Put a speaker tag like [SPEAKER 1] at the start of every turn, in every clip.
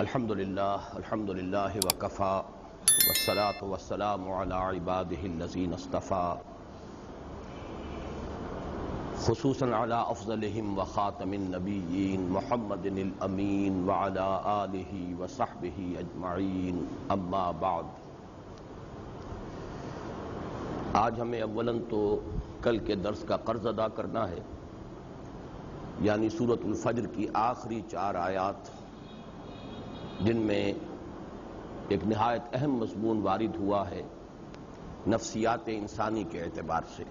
[SPEAKER 1] الحمدللہ وکفا والصلاة والسلام علی عباده الذین اصطفى خصوصا علی افضلهم وخاتم النبیین محمد الامین وعلی آلہ وصحبہ اجمعین اما بعد۔ آج ہمیں اولاً تو کل کے درس کا قرض ادا کرنا ہے، یعنی سورۃ الفجر کی آخری 4 آیات جن میں ایک نہایت اہم مضمون وارد ہوا ہے نفسیات انسانی کے اعتبار سے۔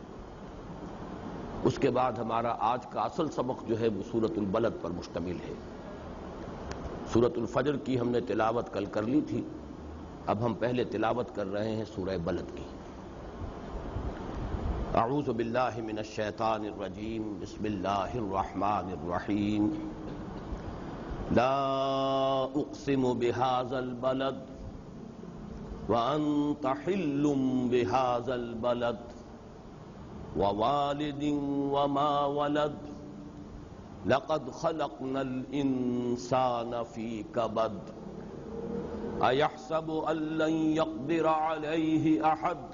[SPEAKER 1] اس کے بعد ہمارا آج کا اصل سبق جو ہے وہ سورۃ البلد پر مشتمل ہے۔ سورۃ الفجر کی ہم نے تلاوت کل کر لی تھی، اب ہم پہلے تلاوت کر رہے ہیں سورہ بلد کی۔ اعوذ باللہ من الشیطان الرجیم، بسم اللہ الرحمن الرحیم۔ لا اقسم بهذا البلد وانت حل بهذا البلد ووالد وما ولد لقد خلقنا الانسان في كبد ايحسب ان لن يقدر عليه احد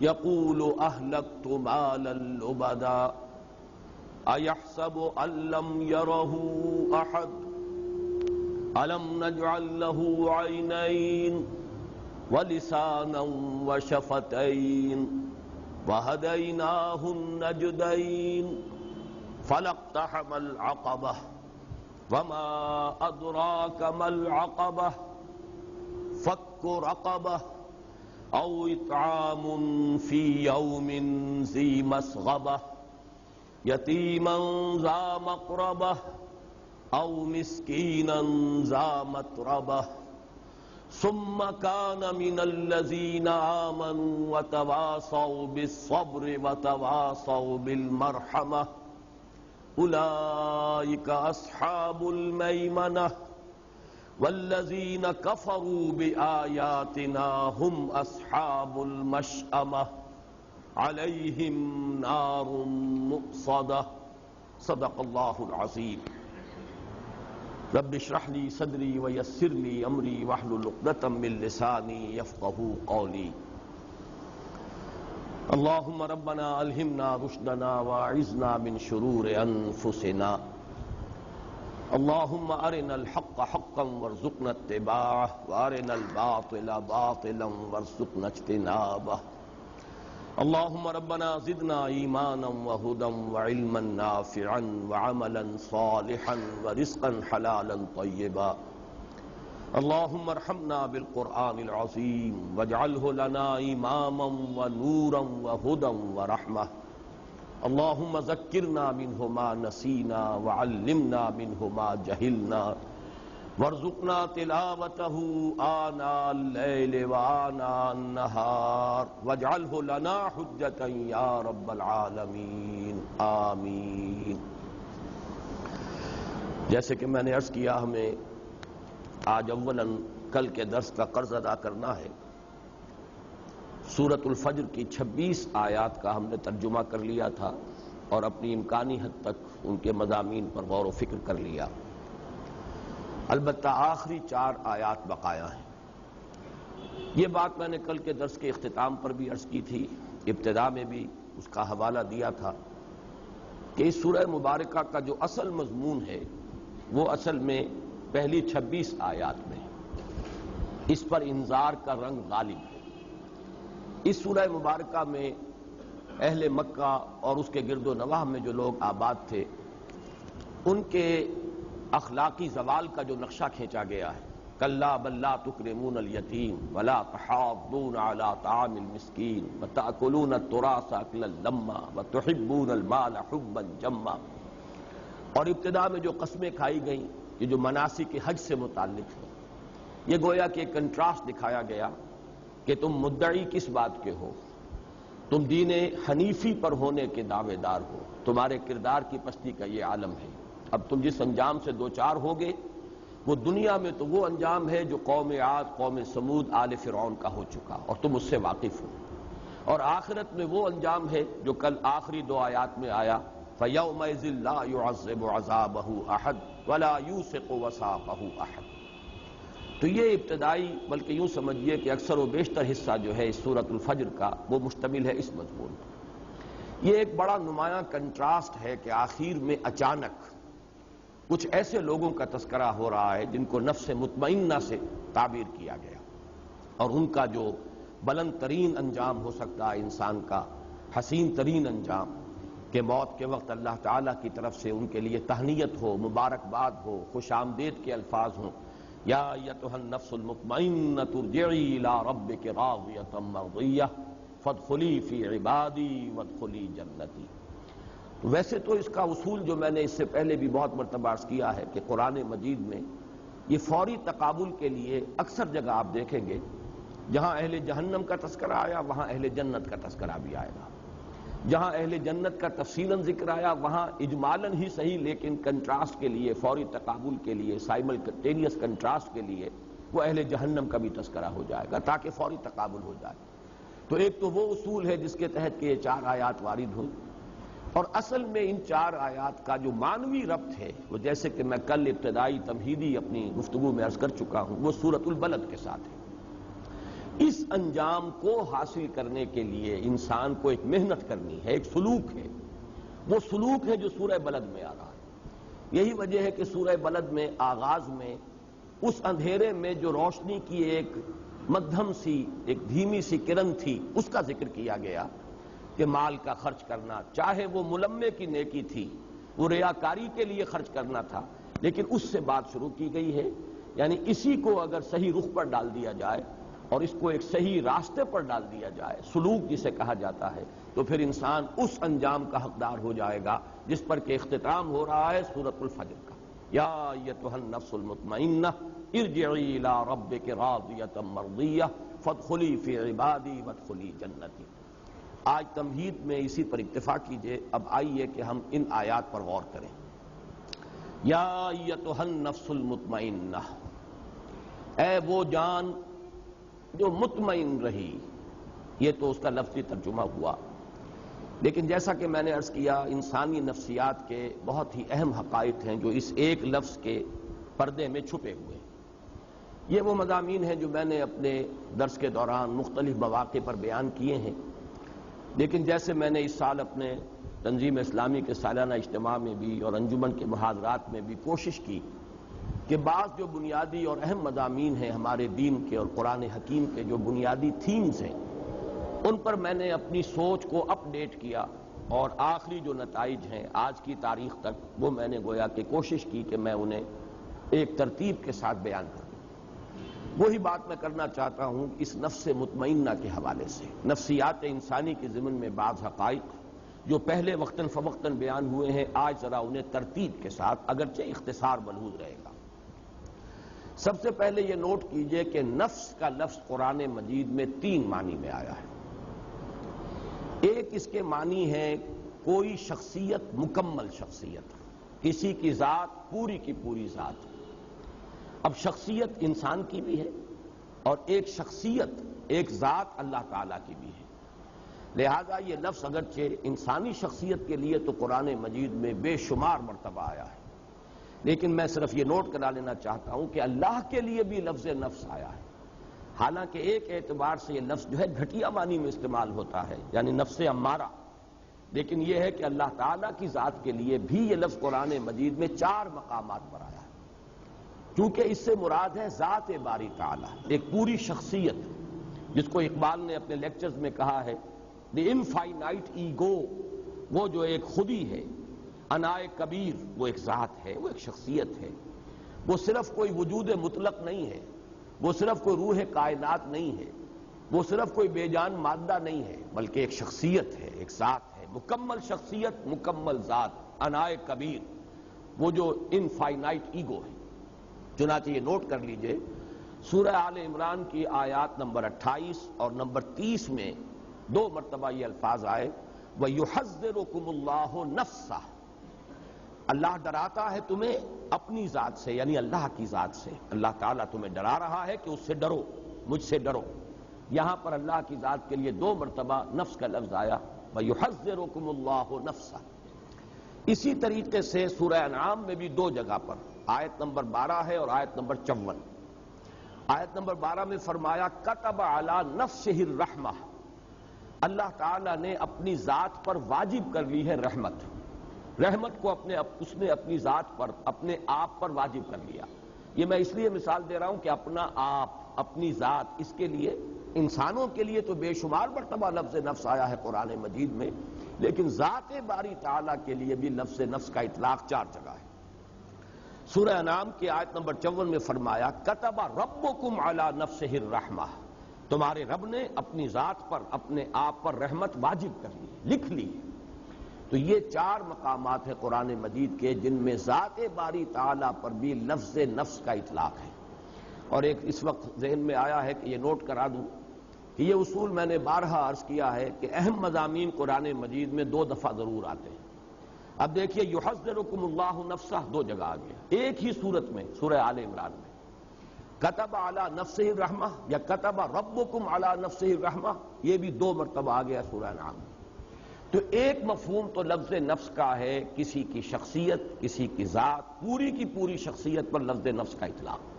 [SPEAKER 1] يقول اهلكت مالا لبدا أَيَحْسَبُ أَن لَّمْ يَرَهُ أَحَدٌ أَلَمْ نَجْعَل لَّهُ عَيْنَيْنِ وَلِسَانًا وَشَفَتَيْنِ وَهَدَيْنَاهُ النَّجْدَيْنِ فَلَاقْتَحَمَ الْعَقَبَةَ وَمَا أَدْرَاكَ مَا الْعَقَبَةُ فَكُّ رَقَبَةٍ أَوْ إِطْعَامٌ فِي يَوْمٍ ذِي مَسْغَبَةٍ یتیما ذا مقربہ او مسکینا ذا متربہ ثم کان من الذین آمنوا وتواصوا بالصبر وتواصوا بالمرحمہ اولئک اصحاب المیمنہ والذین کفروا بآیاتنا هم اصحاب المشأمہ علیہم نار مؤصدہ۔ صدق اللہ العظیم۔ رب اشرح لی صدری ویسر لی امری واحلل عقدۃ من لسانی یفقہوا قولی۔ اللہم ربنا الہمنا رشدنا واعذنا من شرور انفسنا۔ اللہم ارنا الحق حقا وارزقنا اتباعہ وارنا الباطل باطلا وارزقنا اجتنابہ۔ اللہم ربنا زدنا ایمانا وہدا وعلما نافعا وعملا صالحا ورزقا حلالا طیبا۔ اللہم ارحمنا بالقرآن العظیم واجعلہ لنا اماما ونورا وہدا ورحمہ۔ اللہم ذکرنا منہ ما نسینا وعلمنا منہ ما جہلنا وارزقنا تلاوته آناء اللیل وآناء النہار واجعلہ لنا حجتا یا رب العالمین آمین۔ جیسے کہ میں نے عرض کیا، ہمیں آج اولاً کل کے درس کا قرض ادا کرنا ہے۔ سورۃ الفجر کی 26 آیات کا ہم نے ترجمہ کر لیا تھا اور اپنی امکانی حد تک ان کے مضامین پر غور و فکر کر لیا۔ البتہ آخری 4 آیات بقایا ہیں۔ یہ بات میں نے کل کے درس کے اختتام پر بھی عرض کی تھی، ابتدا میں بھی اس کا حوالہ دیا تھا کہ اس سورہ مبارکہ کا جو اصل مضمون ہے وہ اصل میں پہلی 26 آیات میں اس پر انذار کا رنگ غالب ہے۔ اس سورہ مبارکہ میں اہل مکہ اور اس کے گرد و نواح میں جو لوگ آباد تھے ان کے اخلاقی زوال کا جو نقشہ کھینچا گیا ہے۔ کلا بل لا تکرمون الیتیم ولا تحاضون علی طعام المسکین وتأکلون التراث اکلا لما وتحبون المال حبا جما۔ اور ابتدا میں جو قسمیں کھائی گئیں یہ جو مناسک حج سے متعلق ہے، یہ گویا کہ ایک کنٹراسٹ دکھایا گیا کہ تم مدعی کس بات کے ہو، تم دین حنیفی پر ہونے کے دعوے دار ہو، تمہارے کردار کی پستی کا یہ عالم ہے۔ اب تم جس انجام سے دوچار ہوگے وہ دنیا میں تو وہ انجام ہے جو قوم عاد، قوم سمود، آل فرعون کا ہو چکا اور تم اس سے واقف ہو، اور آخرت میں وہ انجام ہے جو کل آخری 2 آیات میں آیا فَيَوْمَئِذٍ لَا يُعَذِّبُ عَذَابَهُ أَحَدٌ وَلَا يُوثِقُ وَثَاقَهُ أَحَدٌ۔ تو یہ ابتدائی بلکہ یوں سمجھیے کہ اکثر و بیشتر حصہ جو ہے اس سورۃ الفجر کا وہ مشتمل ہے اس مضمون پر۔ یہ ایک بڑا نمایاں کنٹراسٹ ہے کہ آخر میں اچانک کچھ ایسے لوگوں کا تذکرہ ہو رہا ہے جن کو نفس مطمئنہ سے تعبیر کیا گیا، اور ان کا جو بلند ترین انجام ہو سکتا ہے انسان کا، حسین ترین انجام، کہ موت کے وقت اللہ تعالیٰ کی طرف سے ان کے لیے تہنیت ہو، مبارکباد ہو، خوش آمدید کے الفاظ ہوں، یا ایتھا النفس المطمئنۃ ارجعی الی ربک راضیۃ مرضیہ فادخلی فی عبادی وادخلی جنتی۔ ویسے تو اس کا اصول جو میں نے اس سے پہلے بھی بہت مرتبہ عرض کیا ہے کہ قرآن مجید میں یہ فوری تقابل کے لیے اکثر جگہ آپ دیکھیں گے جہاں اہل جہنم کا تذکرہ آیا وہاں اہل جنت کا تذکرہ بھی آئے گا، جہاں اہل جنت کا تفصیلاً ذکر آیا وہاں اجمالاً ہی صحیح لیکن کنٹراسٹ کے لیے، فوری تقابل کے لیے، سائملٹینیس کنٹراسٹ کے لیے وہ اہل جہنم کا بھی تذکرہ ہو جائے گا تاکہ فوری تقابل ہو جائے۔ تو ایک تو وہ اصول ہے جس کے تحت کہ یہ 4 آیات وارد ہوں، اور اصل میں ان 4 آیات کا جو معنوی ربط ہے وہ جیسے کہ میں کل ابتدائی تمہیدی اپنی گفتگو میں عرض کر چکا ہوں، وہ سورۃ البلد کے ساتھ ہے۔ اس انجام کو حاصل کرنے کے لیے انسان کو ایک محنت کرنی ہے، ایک سلوک ہے، وہ سلوک ہے جو سورہ بلد میں آ رہا ہے۔ یہی وجہ ہے کہ سورہ بلد میں آغاز میں اس اندھیرے میں جو روشنی کی ایک مدھم سی، ایک دھیمی سی کرن تھی، اس کا ذکر کیا گیا کہ مال کا خرچ کرنا، چاہے وہ ملمے کی نیکی تھی، وہ ریاکاری کے لیے خرچ کرنا تھا، لیکن اس سے بات شروع کی گئی ہے۔ یعنی اسی کو اگر صحیح رخ پر ڈال دیا جائے اور اس کو ایک صحیح راستے پر ڈال دیا جائے، سلوک جسے کہا جاتا ہے، تو پھر انسان اس انجام کا حقدار ہو جائے گا جس پر کہ اختتام ہو رہا ہے سورۃ الفجر کا۔ یا ایتھا النفس المطمئنہ ارجعی الی ربک راضیۃ مرضیہ فادخلی فی عبادی وادخلی جنتی۔ آج تمہید میں اسی پر اکتفا کیجئے، اب آئیے کہ ہم ان آیات پر غور کریں۔ یا ایتھا النفس المطمئنہ، اے وہ جان جو مطمئن رہی، یہ تو اس کا لفظی ترجمہ ہوا، لیکن جیسا کہ میں نے عرض کیا انسانی نفسیات کے بہت ہی اہم حقائق ہیں جو اس ایک لفظ کے پردے میں چھپے ہوئے۔ یہ وہ مضامین ہیں جو میں نے اپنے درس کے دوران مختلف مواقع پر بیان کیے ہیں، لیکن جیسے میں نے اس سال اپنے تنظیم اسلامی کے سالانہ اجتماع میں بھی اور انجمن کے محاضرات میں بھی کوشش کی کہ بعض جو بنیادی اور اہم مضامین ہیں ہمارے دین کے اور قرآن حکیم کے جو بنیادی تھیمز ہیں، ان پر میں نے اپنی سوچ کو اپ ڈیٹ کیا، اور آخری جو نتائج ہیں آج کی تاریخ تک وہ میں نے گویا کہ کوشش کی کہ میں انہیں ایک ترتیب کے ساتھ بیان کروں۔ وہی بات میں کرنا چاہتا ہوں اس نفس مطمئنہ کے حوالے سے، نفسیات انسانی کے ضمن میں بعض حقائق جو پہلے وقتاً فوقتاً بیان ہوئے ہیں، آج ذرا انہیں ترتیب کے ساتھ، اگرچہ اختصار ملحوظ رہے گا۔ سب سے پہلے یہ نوٹ کیجئے کہ نفس کا لفظ قرآن مجید میں 3 معنی میں آیا ہے۔ ایک اس کے معنی ہے کوئی شخصیت، مکمل شخصیت، کسی کی ذات پوری کی پوری ذات۔ اب شخصیت انسان کی بھی ہے اور ایک شخصیت، ایک ذات اللہ تعالیٰ کی بھی ہے، لہذا یہ لفظ اگرچہ انسانی شخصیت کے لیے تو قرآن مجید میں بے شمار مرتبہ آیا ہے، لیکن میں صرف یہ نوٹ کرا لینا چاہتا ہوں کہ اللہ کے لیے بھی لفظ نفس آیا ہے، حالانکہ ایک اعتبار سے یہ لفظ جو ہے گھٹیا معنی میں استعمال ہوتا ہے، یعنی نفس امارہ، لیکن یہ ہے کہ اللہ تعالیٰ کی ذات کے لیے بھی یہ لفظ قرآن مجید میں 4 مقامات پر آیا ہے، کیونکہ اس سے مراد ہے ذات باری تعالیٰ، ایک پوری شخصیت، جس کو اقبال نے اپنے لیکچرز میں کہا ہے دی انفائنائٹ ایگو، وہ جو ایک خودی ہے، انائے کبیر وہ ایک ذات ہے، وہ ایک شخصیت ہے، وہ صرف کوئی وجود مطلق نہیں ہے، وہ صرف کوئی روح کائنات نہیں ہے، وہ صرف کوئی بے جان مادہ نہیں ہے، بلکہ ایک شخصیت ہے، ایک ذات ہے، مکمل شخصیت، مکمل ذات، انائے کبیر، وہ جو انفائنائٹ ایگو ہے۔ چنانچہ یہ نوٹ کر لیجئے سورہ آل عمران کی آیات نمبر 28 اور نمبر 30 میں 2 مرتبہ یہ الفاظ آئے وَيُحَذِّرُكُمُ اللَّهُ نَفْسَهُ، اللہ ڈراتا ہے تمہیں اپنی ذات سے، یعنی اللہ کی ذات سے، اللہ تعالیٰ تمہیں ڈرا رہا ہے کہ اس سے ڈرو، مجھ سے ڈرو۔ یہاں پر اللہ کی ذات کے لیے 2 مرتبہ نفس کا لفظ آیا وَيُحَذِّرُكُمُ اللَّهُ نَفْسَهُ۔ اسی طریقے سے سورہ انعام میں بھی 2 جگہ پر، آیت نمبر 12 ہے اور آیت نمبر 54، آیت نمبر 12 میں فرمایا کتب علی نفسہ الرحمہ، اللہ تعالیٰ نے اپنی ذات پر واجب کر لی ہے رحمت. رحمت کو اس نے اپنی ذات پر، اپنے آپ پر واجب کر لیا. یہ میں اس لیے مثال دے رہا ہوں کہ اپنا آپ، اپنی ذات، اس کے لیے انسانوں کے لیے تو بے شمار مرتبہ لفظ نفس آیا ہے قرآن مجید میں، لیکن ذات باری تعالیٰ کے لیے بھی لفظ نفس کا اطلاق 4 جگہ ہے. سورہ انعام کی آیت نمبر 54 میں فرمایا کتب ربکم علی نفسہ الرحمہ، تمہارے رب نے اپنی ذات پر، اپنے آپ پر رحمت واجب کر لی، لکھ لی. تو یہ 4 مقامات ہیں قرآن مجید کے جن میں ذات باری تعالیٰ پر بھی لفظ نفس کا اطلاق ہے. اور ایک اس وقت ذہن میں آیا ہے کہ یہ نوٹ کرا دوں کہ یہ اصول میں نے بارہا عرض کیا ہے کہ اہم مضامین قرآن مجید میں 2 دفعہ ضرور آتے ہیں. اب دیکھیے یحذرکم اللہ نفسہ 2 جگہ آ گیا، ایک ہی صورت میں سورہ آل عمران میں. کتب علی نفسہ الرحمہ یا کتب ربکم علی نفسہ الرحمہ، یہ بھی 2 مرتبہ آ گیا سورہ انعام میں. تو ایک مفہوم تو لفظ نفس کا ہے کسی کی شخصیت، کسی کی ذات، پوری کی پوری شخصیت پر لفظ نفس کا اطلاق.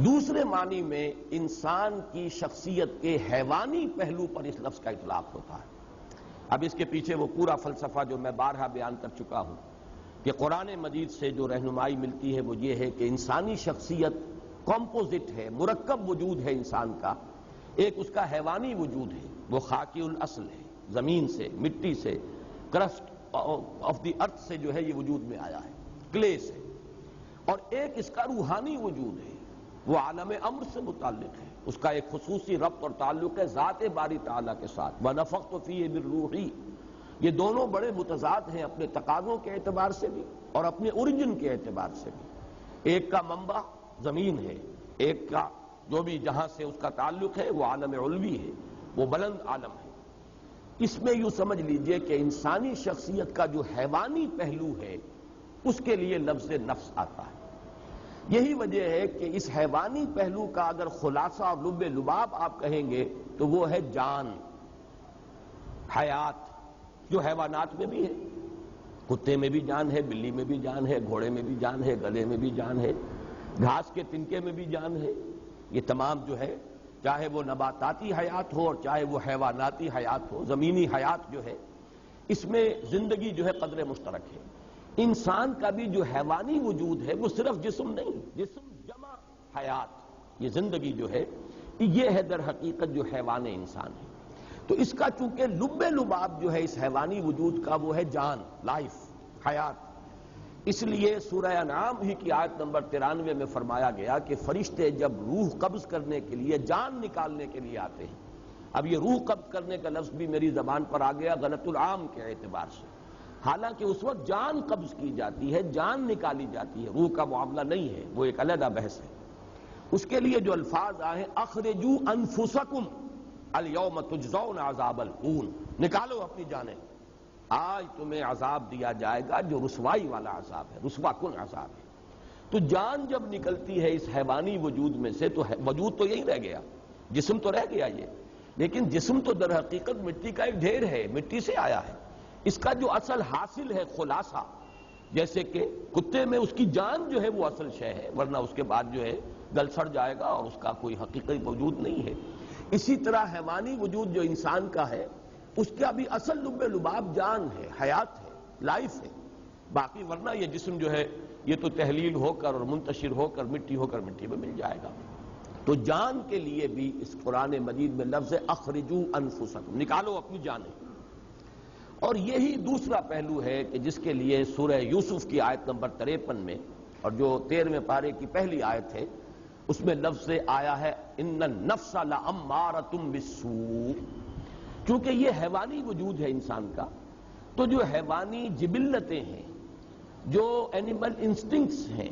[SPEAKER 1] دوسرے معنی میں انسان کی شخصیت کے حیوانی پہلو پر اس لفظ کا اطلاق ہوتا ہے. اب اس کے پیچھے وہ پورا فلسفہ جو میں بارہا بیان کر چکا ہوں کہ قرآن مجید سے جو رہنمائی ملتی ہے وہ یہ ہے کہ انسانی شخصیت کمپوزٹ ہے، مرکب وجود ہے انسان کا. ایک اس کا حیوانی وجود ہے، وہ خاکی الاصل ہے، زمین سے، مٹی سے، کرسٹ آف دی ارتھ سے جو ہے یہ وجود میں آیا ہے، کلے سے. اور ایک اس کا روحانی وجود ہے، وہ عالم امر سے متعلق ہے، اس کا ایک خصوصی ربط اور تعلق ہے ذات باری تعالیٰ کے ساتھ. وَنَفَخْتُ فِيهِ مِن رُوحِي، یہ دونوں بڑے متضاد ہیں اپنے تقاضوں کے اعتبار سے بھی اور اپنے اوریجن کے اعتبار سے بھی. ایک کا منبع زمین ہے، ایک کا جو بھی جہاں سے اس کا تعلق ہے وہ عالم علوی ہے، وہ بلند عالم ہے. اس میں یوں سمجھ لیجئے کہ انسانی شخصیت کا جو حیوانی پہلو ہے اس کے لیے لفظ نفس آتا ہے. یہی وجہ ہے کہ اس حیوانی پہلو کا اگر خلاصہ اور لب لباب آپ کہیں گے تو وہ ہے جان، حیات، جو حیوانات میں بھی ہے. کتے میں بھی جان ہے، بلی میں بھی جان ہے، گھوڑے میں بھی جان ہے، گدھے میں بھی جان ہے، گھاس کے تنکے میں بھی جان ہے. یہ تمام جو ہے، چاہے وہ نباتاتی حیات ہو اور چاہے وہ حیواناتی حیات ہو، زمینی حیات جو ہے، اس میں زندگی جو ہے قدر مشترک ہے. انسان کا بھی جو حیوانی وجود ہے وہ صرف جسم نہیں، جسم جمع حیات، یہ زندگی جو ہے یہ ہے در حقیقت جو حیوان انسان ہے. تو اس کا چونکہ لب لباب جو ہے اس حیوانی وجود کا وہ ہے جان، لائف، حیات. اس لیے سورہ انعام ہی کی آیت نمبر 93 میں فرمایا گیا کہ فرشتے جب روح قبض کرنے کے لیے، جان نکالنے کے لیے آتے ہیں. اب یہ روح قبض کرنے کا لفظ بھی میری زبان پر آ گیا غلط العام کے اعتبار سے، حالانکہ اس وقت جان قبض کی جاتی ہے، جان نکالی جاتی ہے، روح کا معاملہ نہیں ہے، وہ ایک علیحدہ بحث ہے. اس کے لیے جو الفاظ آئے اخرجوا انفسکم الیوم تجزون عذاب الہون، نکالو اپنی جانیں، آج تمہیں عذاب دیا جائے گا جو رسوائی والا عذاب ہے، رسوا کن عذاب ہے. تو جان جب نکلتی ہے اس حیوانی وجود میں سے تو وجود تو یہی رہ گیا، جسم تو رہ گیا یہ، لیکن جسم تو در حقیقت مٹی کا ایک ڈھیر ہے، مٹی سے آیا ہے. اس کا جو اصل حاصل ہے خلاصہ، جیسے کہ کتے میں اس کی جان جو ہے وہ اصل شے ہے، ورنہ اس کے بعد جو ہے گل سڑ جائے گا اور اس کا کوئی حقیقی وجود نہیں ہے. اسی طرح حیوانی وجود جو انسان کا ہے اس کا بھی اصل لب لباب جان ہے، حیات ہے، لائف ہے. باقی ورنہ یہ جسم جو ہے یہ تو تحلیل ہو کر اور منتشر ہو کر مٹی میں مل جائے گا. تو جان کے لیے بھی اس قرآن مجید میں لفظ اخرجوا انفسکم، نکالو اپنی جانیں. اور یہی دوسرا پہلو ہے کہ جس کے لیے سورہ یوسف کی آیت نمبر 53 میں اور جو 13ویں پارے کی پہلی آیت ہے اس میں لفظ آیا ہے ان النفس لامارۃ بالسوء. چونکہ یہ حیوانی وجود ہے انسان کا، تو جو حیوانی جبلتیں ہیں، جو اینیمل انسٹنکٹس ہیں،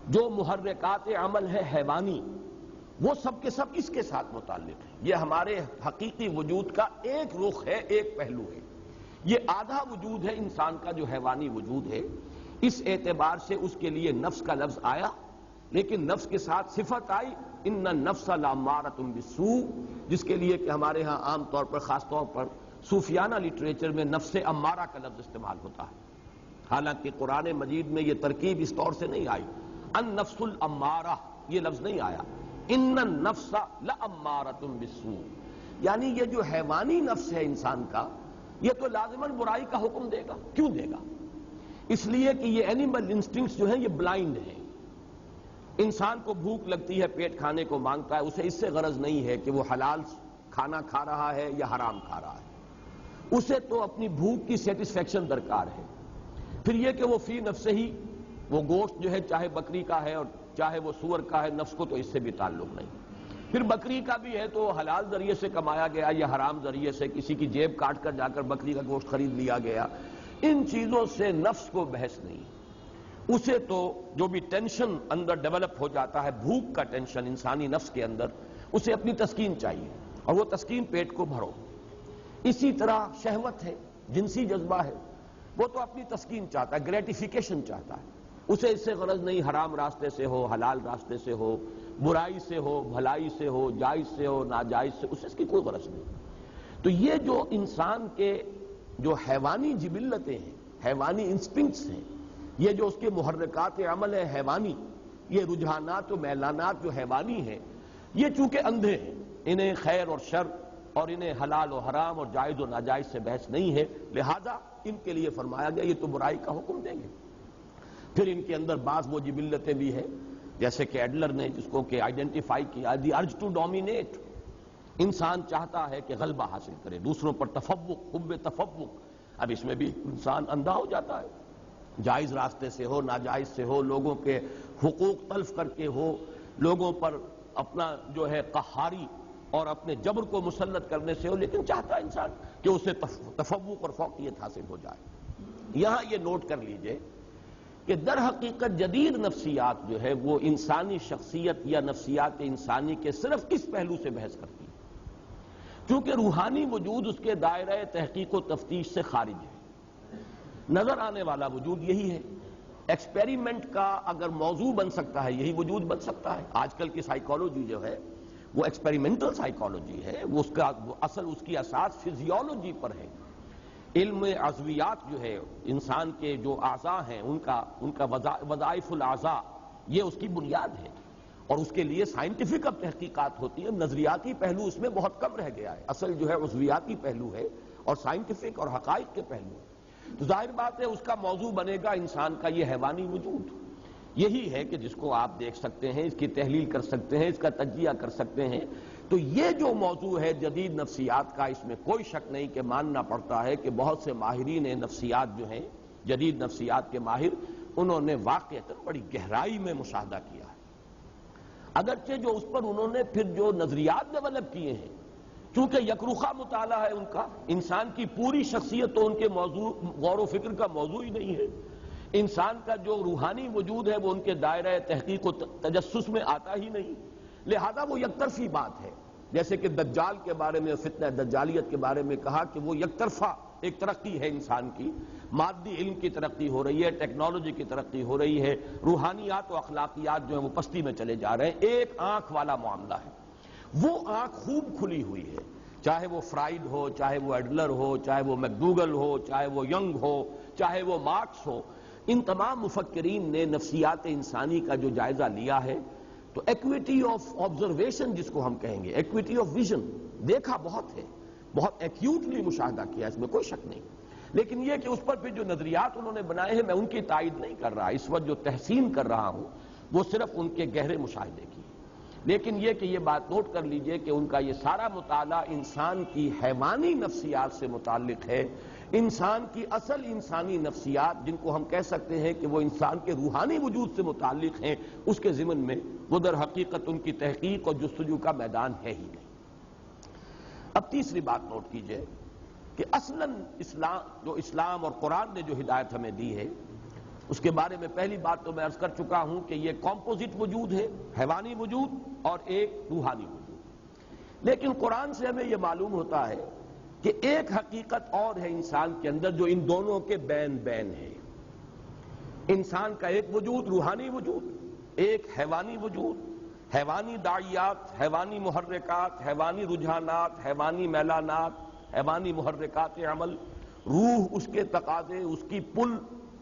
[SPEAKER 1] جو محرکات عمل ہے حیوانی، وہ سب کے سب اس کے ساتھ متعلق ہیں. یہ ہمارے حقیقی وجود کا ایک رخ ہے، ایک پہلو ہے. یہ آدھا وجود ہے انسان کا جو حیوانی وجود ہے. اس اعتبار سے اس کے لیے نفس کا لفظ آیا، لیکن نفس کے ساتھ صفت آئی ان النفس لامارۃ بالسوء، جس کے لیے کہ ہمارے ہاں عام طور پر، خاص طور پر صوفیانہ لٹریچر میں نفس امارہ کا لفظ استعمال ہوتا ہے، حالانکہ قرآن مجید میں یہ ترکیب اس طور سے نہیں آئی. النفس الامارہ، یہ لفظ نہیں آیا، ان النفس لامارۃ بالسوء، یعنی یہ جو حیوانی نفس ہے انسان کا، یہ تو لازماً برائی کا حکم دے گا۔ کیوں دے گا؟ اس لیے کہ یہ اینیمل انسٹنکٹس جو ہیں یہ بلائنڈ ہیں۔ انسان کو بھوک لگتی ہے، پیٹ کھانے کو مانگتا ہے، اسے اس سے غرض نہیں ہے کہ وہ حلال کھانا کھا رہا ہے یا حرام کھا رہا ہے، اسے تو اپنی بھوک کی سیٹسفیکشن درکار ہے۔ پھر یہ کہ وہ فی نفسہ ہی وہ گوشت جو ہے چاہے بکری کا ہے اور چاہے وہ سور کا ہے، نفس کو تو اس سے بھی تعلق نہیں۔ پھر بکری کا بھی ہے تو حلال ذریعے سے کمایا گیا یا حرام ذریعے سے کسی کی جیب کاٹ کر جا کر بکری کا گوشت خرید لیا گیا، ان چیزوں سے نفس کو بحث نہیں۔ اسے تو جو بھی ٹینشن اندر ڈیولپ ہو جاتا ہے، بھوک کا ٹینشن انسانی نفس کے اندر، اسے اپنی تسکین چاہیے، اور وہ تسکین پیٹ کو بھرو۔ اسی طرح شہوت ہے، جنسی جذبہ ہے، وہ تو اپنی تسکین چاہتا ہے، گریٹیفیکیشن چاہتا ہے، اسے اس سے غرض نہیں حرام راستے سے ہو، حلال راستے سے ہو، برائی سے ہو، بھلائی سے ہو، جائز سے ہو، ناجائز سے، اسے اس کی کوئی غرض نہیں۔ تو یہ جو انسان کے جو حیوانی جبلتیں ہیں، حیوانی انسٹنکٹس ہیں، یہ جو اس کے محرکات عمل ہیں حیوانی، یہ رجحانات و میلانات جو حیوانی ہیں، یہ چونکہ اندھے ہیں، انہیں خیر اور شر اور انہیں حلال و حرام اور جائز و ناجائز سے بحث نہیں ہے، لہذا ان کے لیے فرمایا گیا یہ تو برائی کا حکم دیں گے۔ پھر ان کے اندر بعض وہ جبلتیں بھی ہیں، جیسے کہ ایڈلر نے جس کو کہ آئیڈینٹیفائی کیا، دی ارج ٹو ڈومینیٹ، انسان چاہتا ہے کہ غلبہ حاصل کرے، دوسروں پر تفوق، حب تفوق۔ اب اس میں بھی انسان اندھا ہو جاتا ہے، جائز راستے سے ہو، ناجائز سے ہو، لوگوں کے حقوق تلف کر کے ہو، لوگوں پر اپنا جو ہے قہاری اور اپنے جبر کو مسلط کرنے سے ہو، لیکن چاہتا ہے انسان کہ اسے تفوق اور فوقیت حاصل ہو جائے۔ یہاں یہ نوٹ کر لیجئے کہ در حقیقت جدید نفسیات جو ہے وہ انسانی شخصیت یا نفسیات انسانی کے صرف کس پہلو سے بحث کرتی ہے؟ کیونکہ روحانی وجود اس کے دائرہ تحقیق و تفتیش سے خارج ہے، نظر آنے والا وجود یہی ہے۔ ایکسپیریمنٹ کا اگر موضوع بن سکتا ہے، یہی وجود بن سکتا ہے۔ آج کل کی سائیکالوجی جو ہے وہ ایکسپیریمنٹل سائیکالوجی ہے، وہ اس کی اساس فزیولوجی پر ہے۔ علم عضویات جو ہے، انسان کے جو اعضاء ہیں ان کا وظائف الاعضاء، یہ اس کی بنیاد ہے، اور اس کے لیے سائنٹیفک اب تحقیقات ہوتی ہیں۔ نظریاتی پہلو اس میں بہت کم رہ گیا ہے، اصل جو ہے عضویاتی پہلو ہے اور سائنٹیفک اور حقائق کے پہلو ہے۔ تو ظاہر بات ہے اس کا موضوع بنے گا انسان کا یہ حیوانی وجود، یہی ہے کہ جس کو آپ دیکھ سکتے ہیں، اس کی تحلیل کر سکتے ہیں، اس کا تجزیہ کر سکتے ہیں۔ تو یہ جو موضوع ہے جدید نفسیات کا، اس میں کوئی شک نہیں کہ ماننا پڑتا ہے کہ بہت سے ماہرین نفسیات جو ہیں، جدید نفسیات کے ماہر، انہوں نے واقعتاً بڑی گہرائی میں مشاہدہ کیا ہے۔ اگرچہ جو اس پر انہوں نے پھر جو نظریات ڈیولپ کیے ہیں، چونکہ یکرخا مطالعہ ہے ان کا، انسان کی پوری شخصیت تو ان کے موضوع غور و فکر کا موضوع ہی نہیں ہے، انسان کا جو روحانی وجود ہے وہ ان کے دائرہ تحقیق و تجسس میں آتا ہی نہیں، لہذا وہ یک طرفی بات ہے۔ جیسے کہ دجال کے بارے میں، فتنہ دجالیت کے بارے میں کہا کہ وہ یک طرفہ ایک ترقی ہے انسان کی، مادی علم کی ترقی ہو رہی ہے، ٹیکنالوجی کی ترقی ہو رہی ہے، روحانیات و اخلاقیات جو ہیں وہ پستی میں چلے جا رہے ہیں، ایک آنکھ والا معاملہ ہے۔ وہ آنکھ خوب کھلی ہوئی ہے، چاہے وہ فرائیڈ ہو، چاہے وہ ایڈلر ہو، چاہے وہ میکڈوگل ہو، چاہے وہ ینگ ہو، چاہے وہ مارکس ہو، ان تمام مفکرین نے نفسیات انسانی کا جو جائزہ لیا ہے تو ایکویٹی آف آبزرویشن جس کو ہم کہیں گے، ایکویٹی آف ویژن، دیکھا بہت ہے، بہت ایکیوٹلی مشاہدہ کیا، اس میں کوئی شک نہیں، لیکن یہ کہ اس پر پھر جو نظریات انہوں نے بنائے ہیں میں ان کی تائید نہیں کر رہا، اس وقت جو تحسین کر رہا ہوں وہ صرف ان کے گہرے مشاہدے کی، لیکن یہ کہ یہ بات نوٹ کر لیجئے کہ ان کا یہ سارا مطالعہ انسان کی حیوانی نفسیات سے متعلق ہے، انسان کی اصل انسانی نفسیات جن کو ہم کہہ سکتے ہیں کہ وہ انسان کے روحانی وجود سے متعلق ہیں، اس کے ضمن میں وہ در حقیقت ان کی تحقیق اور جستجو کا میدان ہے ہی نہیں۔ اب تیسری بات نوٹ کیجئے کہ اصلاً اسلام اور قرآن نے جو ہدایت ہمیں دی ہے اس کے بارے میں پہلی بات تو میں عرض کر چکا ہوں کہ یہ کمپوزٹ وجود ہے، حیوانی وجود اور ایک روحانی وجود، لیکن قرآن سے ہمیں یہ معلوم ہوتا ہے کہ ایک حقیقت اور ہے انسان کے اندر جو ان دونوں کے بین بین ہے۔ انسان کا ایک وجود روحانی وجود، ایک حیوانی وجود، حیوانی داعیات، حیوانی محرکات، حیوانی رجحانات، حیوانی میلانات، حیوانی محرکات عمل، روح اس کے تقاضے، اس کی پل،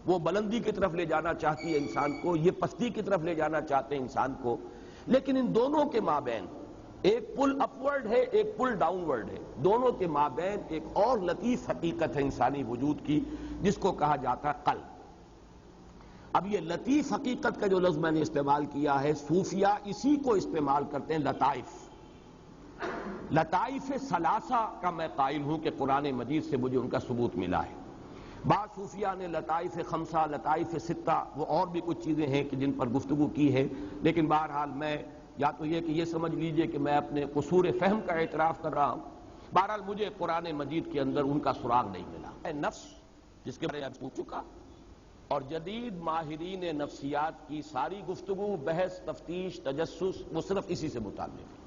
[SPEAKER 1] وہ بلندی کی طرف لے جانا چاہتی ہے انسان کو، یہ پستی کی طرف لے جانا چاہتے ہیں انسان کو، لیکن ان دونوں کے مابین ایک پل اپورڈ ہے، ایک پل ڈاؤن ورڈ ہے، دونوں کے مابین ایک اور لطیف حقیقت ہے انسانی وجود کی، جس کو کہا جاتا ہے قلب۔ اب یہ لطیف حقیقت کا جو لفظ میں نے استعمال کیا ہے، صوفیہ اسی کو استعمال کرتے ہیں لطائف۔ لطائف ثلاثہ کا میں قائل ہوں کہ قرآن مجید سے مجھے ان کا ثبوت ملا ہے۔ بعض صوفیہ نے لطائف خمسہ، لطائف ستہ، وہ اور بھی کچھ چیزیں ہیں کہ جن پر گفتگو کی ہے، لیکن بہرحال میں یا تو یہ کہ یہ سمجھ لیجئے کہ میں اپنے قصور فہم کا اعتراف کر رہا ہوں۔ بہرحال مجھے قرآن مجید کے اندر ان کا سراغ نہیں ملا۔ نفس جس کے بارے میں پوچھ چکا، اور جدید ماہرین نفسیات کی ساری گفتگو، بحث، تفتیش، تجسس، وہ صرف اسی سے متعلق ہے۔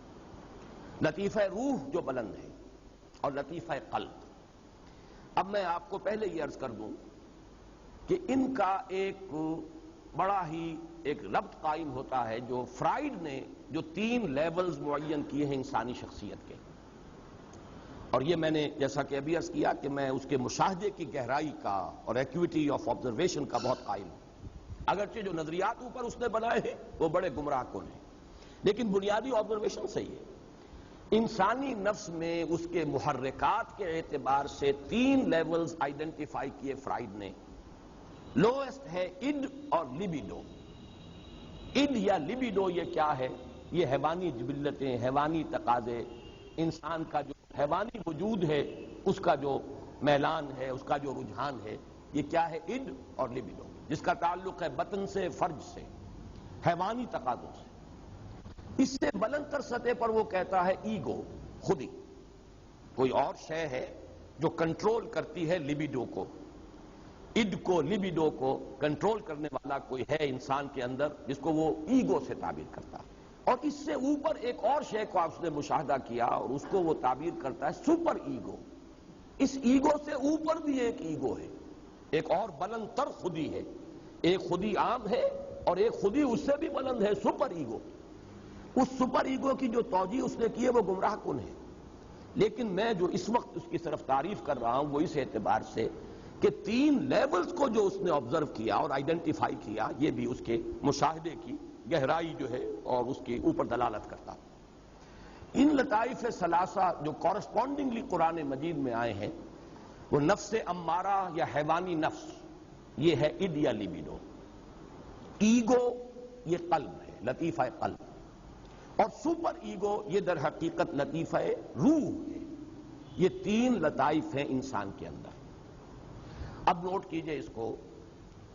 [SPEAKER 1] لطیفہ روح جو بلند ہے اور لطیفہ قلب۔ اب میں آپ کو پہلے یہ عرض کر دوں کہ ان کا ایک بڑا ہی ایک ربط قائم ہوتا ہے، جو فرائیڈ نے جو 3 لیولز معین کیے ہیں انسانی شخصیت کے، اور یہ میں نے جیسا کہ ابھی عرض کیا کہ میں اس کے مشاہدے کی گہرائی کا اور ایکویٹی آف آبزرویشن کا بہت قائل ہوں، اگرچہ جو نظریات اوپر اس نے بنائے ہیں وہ بڑے گمراہ کن ہیں، لیکن بنیادی آبزرویشن صحیح ہے۔ انسانی نفس میں اس کے محرکات کے اعتبار سے 3 لیولز آئیڈینٹیفائی کیے فرائیڈ نے۔ لوئسٹ ہے اڈ اور لیبیڈو۔ اڈ یا لیبیڈو یہ کیا ہے؟ یہ حیوانی جبلتیں، حیوانی تقاضے، انسان کا جو حیوانی وجود ہے اس کا جو میلان ہے، اس کا جو رجحان ہے، یہ کیا ہے؟ اڈ اور لیبیڈو، جس کا تعلق ہے بطن سے، فرج سے، حیوانی تقاضوں سے۔ اس سے بلند تر سطح پر وہ کہتا ہے ایگو، خودی، کوئی اور شے ہے جو کنٹرول کرتی ہے لیبیڈو کو، اڈ کو، لیبیڈو کو کنٹرول کرنے والا کوئی ہے انسان کے اندر، جس کو وہ ایگو سے تعبیر کرتا ہے۔ اور اس سے اوپر ایک اور شے کو آپ نے مشاہدہ کیا اور اس کو وہ تعبیر کرتا ہے سپر ایگو۔ اس ایگو سے اوپر بھی ایک ایگو ہے، ایک اور بلند تر خودی ہے، ایک خودی عام ہے اور ایک خودی اس سے بھی بلند ہے، سپر ایگو۔ اس سپر ایگو کی جو توجیہ اس نے کی ہے وہ گمراہ کن ہے، لیکن میں جو اس وقت اس کی صرف تعریف کر رہا ہوں وہ اس اعتبار سے کہ 3 لیولز کو جو اس نے آبزرو کیا اور آئیڈینٹیفائی کیا، یہ بھی اس کے مشاہدے کی گہرائی جو ہے اور اس کے اوپر دلالت کرتا۔ ان لطائف ثلاثہ جو کورسپونڈنگلی قرآن مجید میں آئے ہیں، وہ نفس امارہ یا حیوانی نفس، یہ ہے اڈ یا لیبیڈو۔ ایگو یہ قلب ہے، لطیفہ قلب، اور سپر ایگو یہ در حقیقت لطیفہ روح ہے۔ یہ 3 لطائف ہیں انسان کے اندر۔ اب نوٹ کیجئے اس کو،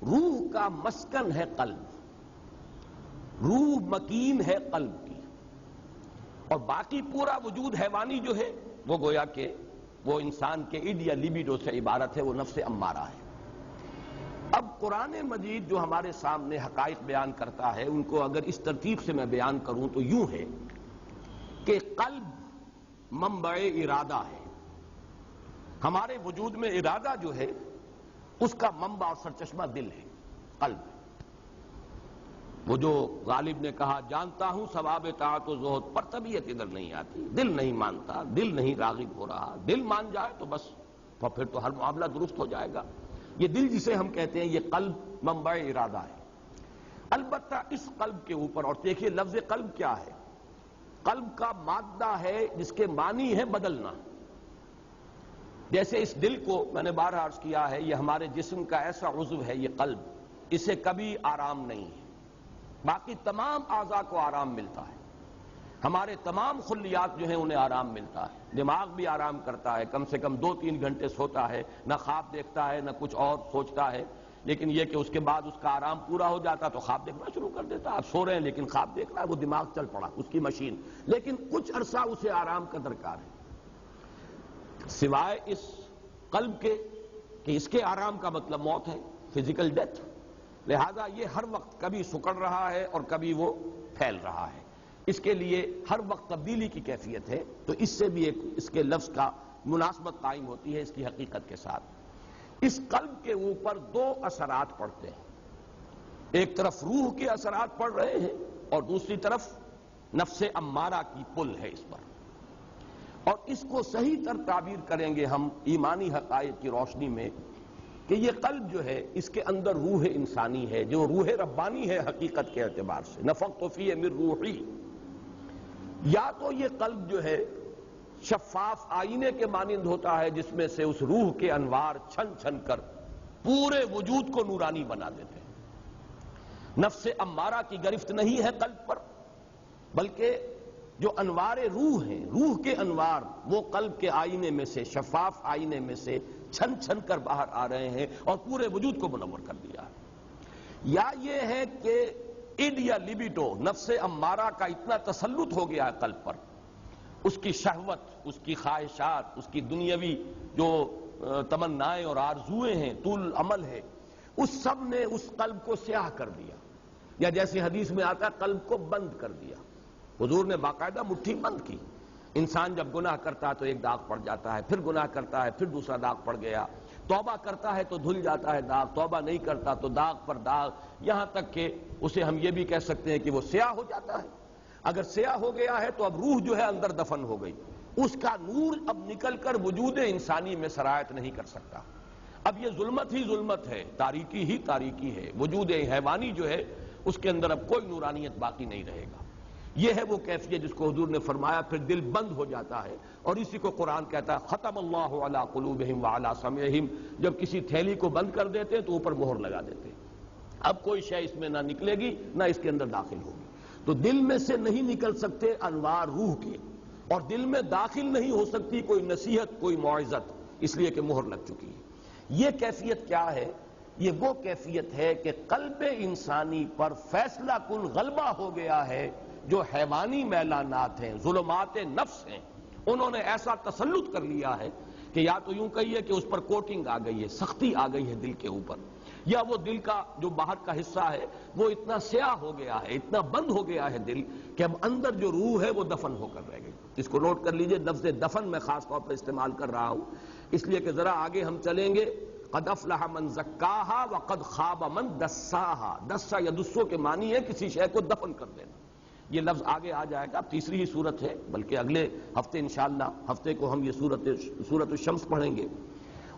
[SPEAKER 1] روح کا مسکن ہے قلب، روح مکین ہے قلب کی، اور باقی پورا وجود حیوانی جو ہے وہ گویا کہ وہ انسان کے اڈ یا لیبیڈو سے عبارت ہے، وہ نفس امارہ ہے۔ اب قرآن مجید جو ہمارے سامنے حقائق بیان کرتا ہے، ان کو اگر اس ترتیب سے میں بیان کروں تو یوں ہے کہ قلب منبع ارادہ ہے۔ ہمارے وجود میں ارادہ جو ہے اس کا منبع اور سرچشمہ دل ہے، قلب۔ وہ جو غالب نے کہا جانتا ہوں ثواب طاعت و زہد پر طبیعت ادھر نہیں آتی، دل نہیں مانتا، دل نہیں راغب ہو رہا، دل مان جائے تو بس پھر تو ہر معاملہ درست ہو جائے گا۔ یہ دل جسے ہم کہتے ہیں یہ قلب منبع ارادہ ہے۔ البتہ اس قلب کے اوپر، اور دیکھیے لفظ قلب کیا ہے، قلب کا مادہ ہے جس کے معنی ہے بدلنا۔ جیسے اس دل کو میں نے بارہا عرض کیا ہے، یہ ہمارے جسم کا ایسا عضو ہے، یہ قلب، اسے کبھی آرام نہیں ہے، باقی تمام اعضاء کو آرام ملتا ہے، ہمارے تمام خلیات جو ہیں انہیں آرام ملتا ہے، دماغ بھی آرام کرتا ہے، کم سے کم 2-3 گھنٹے سوتا ہے، نہ خواب دیکھتا ہے نہ کچھ اور سوچتا ہے، لیکن یہ کہ اس کے بعد اس کا آرام پورا ہو جاتا تو خواب دیکھنا شروع کر دیتا۔ آپ سو رہے ہیں لیکن خواب دیکھ رہا ہے، وہ دماغ چل پڑا، اس کی مشین، لیکن کچھ عرصہ اسے آرام کا درکار ہے، سوائے اس قلب کے کہ اس کے آرام کا مطلب موت ہے، فزیکل ڈیتھ، لہذا یہ ہر وقت کبھی سکڑ رہا ہے اور کبھی وہ پھیل رہا ہے، اس کے لیے ہر وقت تبدیلی کی کیفیت ہے، تو اس سے بھی ایک اس کے لفظ کا مناسبت قائم ہوتی ہے اس کی حقیقت کے ساتھ۔ اس قلب کے اوپر 2 اثرات پڑتے ہیں، ایک طرف روح کے اثرات پڑ رہے ہیں اور دوسری طرف نفس امارہ کی پل ہے اس پر، اور اس کو صحیح تر تعبیر کریں گے ہم ایمانی حقائق کی روشنی میں کہ یہ قلب جو ہے اس کے اندر روح انسانی ہے جو روح ربانی ہے حقیقت کے اعتبار سے، نفخت فیہ من روحی. یا تو یہ قلب جو ہے شفاف آئینے کے مانند ہوتا ہے جس میں سے اس روح کے انوار چھن چھن کر پورے وجود کو نورانی بنا دیتے ہیں. نفس امارہ کی گرفت نہیں ہے قلب پر، بلکہ جو انوار روح ہیں، روح کے انوار وہ قلب کے آئینے میں سے، شفاف آئینے میں سے چھن چھن کر باہر آ رہے ہیں اور پورے وجود کو منور کر دیا ہے. یا یہ ہے کہ اڈ یا لیبیڈو، نفس امارہ کا اتنا تسلط ہو گیا ہے قلب پر، اس کی شہوت، اس کی خواہشات، اس کی دنیاوی جو تمنائیں اور آرزویں ہیں، طول عمل ہے، اس سب نے اس قلب کو سیاہ کر دیا. یا جیسے حدیث میں آتا ہے قلب کو بند کر دیا. حضور نے باقاعدہ مٹھی بند کی. انسان جب گناہ کرتا ہے تو ایک داغ پڑ جاتا ہے، پھر گناہ کرتا ہے پھر دوسرا داغ پڑ گیا، توبہ کرتا ہے تو دھل جاتا ہے داغ، توبہ نہیں کرتا تو داغ پر داغ، یہاں تک کہ اسے ہم یہ بھی کہہ سکتے ہیں کہ وہ سیاہ ہو جاتا ہے. اگر سیاہ ہو گیا ہے تو اب روح جو ہے اندر دفن ہو گئی، اس کا نور اب نکل کر وجود انسانی میں سرایت نہیں کر سکتا. اب یہ ظلمت ہی ظلمت ہے، تاریکی ہی تاریکی ہے. وجود حیوانی جو ہے اس کے اندر اب کوئی نورانیت باقی نہیں رہے گا. یہ ہے وہ کیفیت جس کو حضور نے فرمایا پھر دل بند ہو جاتا ہے. اور اسی کو قرآن کہتا ہے ختم اللہ علی قلوبہم وعلی سمعہم. جب کسی تھیلی کو بند کر دیتے ہیں تو اوپر مہر لگا دیتے ہیں، اب کوئی شے اس میں نہ نکلے گی نہ اس کے اندر داخل ہوگی. تو دل میں سے نہیں نکل سکتے انوار روح کے، اور دل میں داخل نہیں ہو سکتی کوئی نصیحت، کوئی موعظت، اس لیے کہ مہر لگ چکی ہے. یہ کیفیت کیا ہے؟ یہ وہ کیفیت ہے کہ قلب انسانی پر فیصلہ کن غلبہ ہو گیا ہے. جو حیوانی میلانات ہیں، ظلمات نفس ہیں، انہوں نے ایسا تسلط کر لیا ہے کہ یا تو یوں کہیے کہ اس پر کوٹنگ آ گئی ہے، سختی آ گئی ہے دل کے اوپر، یا وہ دل کا جو باہر کا حصہ ہے وہ اتنا سیاہ ہو گیا ہے، اتنا بند ہو گیا ہے دل کہ اب اندر جو روح ہے وہ دفن ہو کر رہ گئی. اس کو نوٹ کر لیجئے، لفظ دفن میں خاص طور پر استعمال کر رہا ہوں اس لیے کہ ذرا آگے ہم چلیں گے. قد افلح من زکاہا وقد خاب من دساہا. دسا یا دسو کے معنی ہے کسی شے کو دفن کر دینا. یہ لفظ آگے آ جائے گا، اب تیسری ہی صورت ہے، بلکہ اگلے ہفتے انشاءاللہ ہفتے کو ہم یہ سورۃ الشمس پڑھیں گے.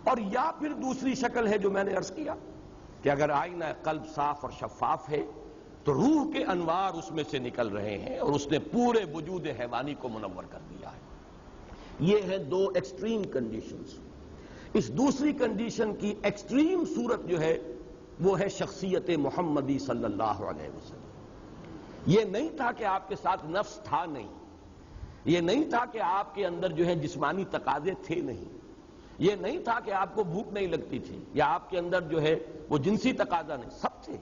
[SPEAKER 1] اور یا پھر دوسری شکل ہے جو میں نے عرض کیا کہ اگر آئینہ قلب صاف اور شفاف ہے تو روح کے انوار اس میں سے نکل رہے ہیں اور اس نے پورے وجود حیوانی کو منور کر دیا ہے. یہ ہے دو ایکسٹریم کنڈیشنز. اس دوسری کنڈیشن کی ایکسٹریم صورت جو ہے وہ ہے شخصیت محمدی صلی اللہ علیہ وسلم. یہ نہیں تھا کہ آپ کے ساتھ نفس تھا نہیں، یہ نہیں تھا کہ آپ کے اندر جو ہے جسمانی تقاضے تھے نہیں، یہ نہیں تھا کہ آپ کو بھوک نہیں لگتی تھی یا آپ کے اندر جو ہے وہ جنسی تقاضا نہیں، سب تھے.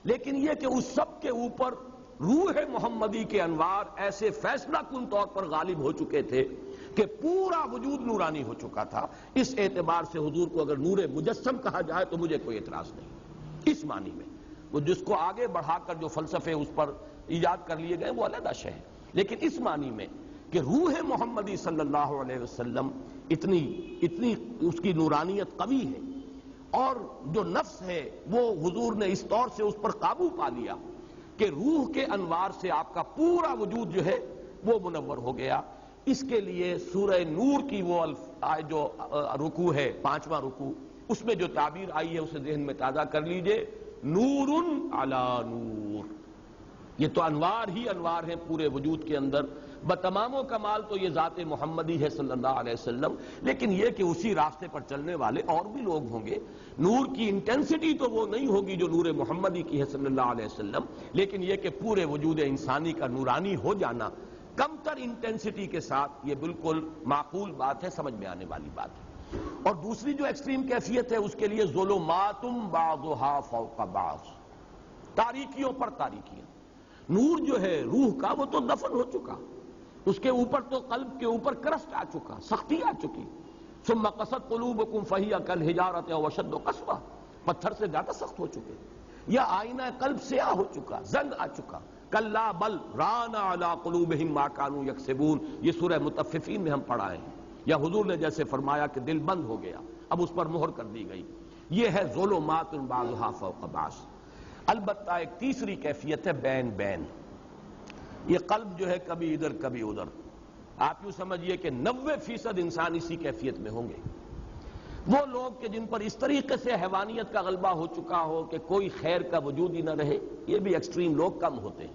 [SPEAKER 1] لیکن یہ کہ اس سب کے اوپر روح محمدی کے انوار ایسے فیصلہ کن طور پر غالب ہو چکے تھے کہ پورا وجود نورانی ہو چکا تھا. اس اعتبار سے حضور کو اگر نور مجسم کہا جائے تو مجھے کوئی اعتراض نہیں اس معنی میں. وہ جس کو آگے بڑھا کر جو فلسفے اس پر ایجاد کر لیے گئے وہ علیحدہ شے ہے، لیکن اس معنی میں کہ روح محمدی صلی اللہ علیہ وسلم اتنی اس کی نورانیت قوی ہے، اور جو نفس ہے وہ حضور نے اس طور سے اس پر قابو پا لیا کہ روح کے انوار سے آپ کا پورا وجود جو ہے وہ منور ہو گیا. اس کے لیے سورہ نور کی وہ جو رکوع ہے، 5واں رکوع، اس میں جو تعبیر آئی ہے اسے ذہن میں تازہ کر لیجئے. نور علی نور. یہ تو انوار ہی انوار ہیں پورے وجود کے اندر. بتمام و کمال تو یہ ذات محمدی ہے صلی اللہ علیہ وسلم، لیکن یہ کہ اسی راستے پر چلنے والے اور بھی لوگ ہوں گے. نور کی انٹینسٹی تو وہ نہیں ہوگی جو نور محمدی کی ہے صلی اللہ علیہ وسلم، لیکن یہ کہ پورے وجود انسانی کا نورانی ہو جانا کم تر انٹینسٹی کے ساتھ، یہ بالکل معقول بات ہے، سمجھ میں آنے والی بات ہے. اور دوسری جو ایکسٹریم کیفیت ہے اس کے لیے ظلمات بعضها فوق بعض، تاریکیوں پر تاریکیاں. نور جو ہے روح کا وہ تو دفن ہو چکا، اس کے اوپر تو قلب کے اوپر کرسٹ آ چکا، سختی آ چکی. ثم قست قلوبکم فہی کالحجارۃ او اشد قسوہ. پتھر سے زیادہ سخت ہو چکے، یا آئینہ قلب سیاہ ہو چکا، زنگ آ چکا. کلا بل ران علی قلوبہم ما کانوا یکسبون. یہ سورہ مطففین میں ہم پڑھائے ہیں. یا حضور نے جیسے فرمایا کہ دل بند ہو گیا، اب اس پر مہر کر دی گئی. یہ ہے ظلمات بعضها فوق بعض. البتہ ایک تیسری کیفیت ہے بین بین. یہ قلب جو ہے کبھی ادھر کبھی ادھر. آپ یوں سمجھیے کہ 90% انسان اسی کیفیت میں ہوں گے. وہ لوگ کہ جن پر اس طریقے سے حیوانیت کا غلبہ ہو چکا ہو کہ کوئی خیر کا وجود ہی نہ رہے، یہ بھی ایکسٹریم لوگ کم ہوتے ہیں۔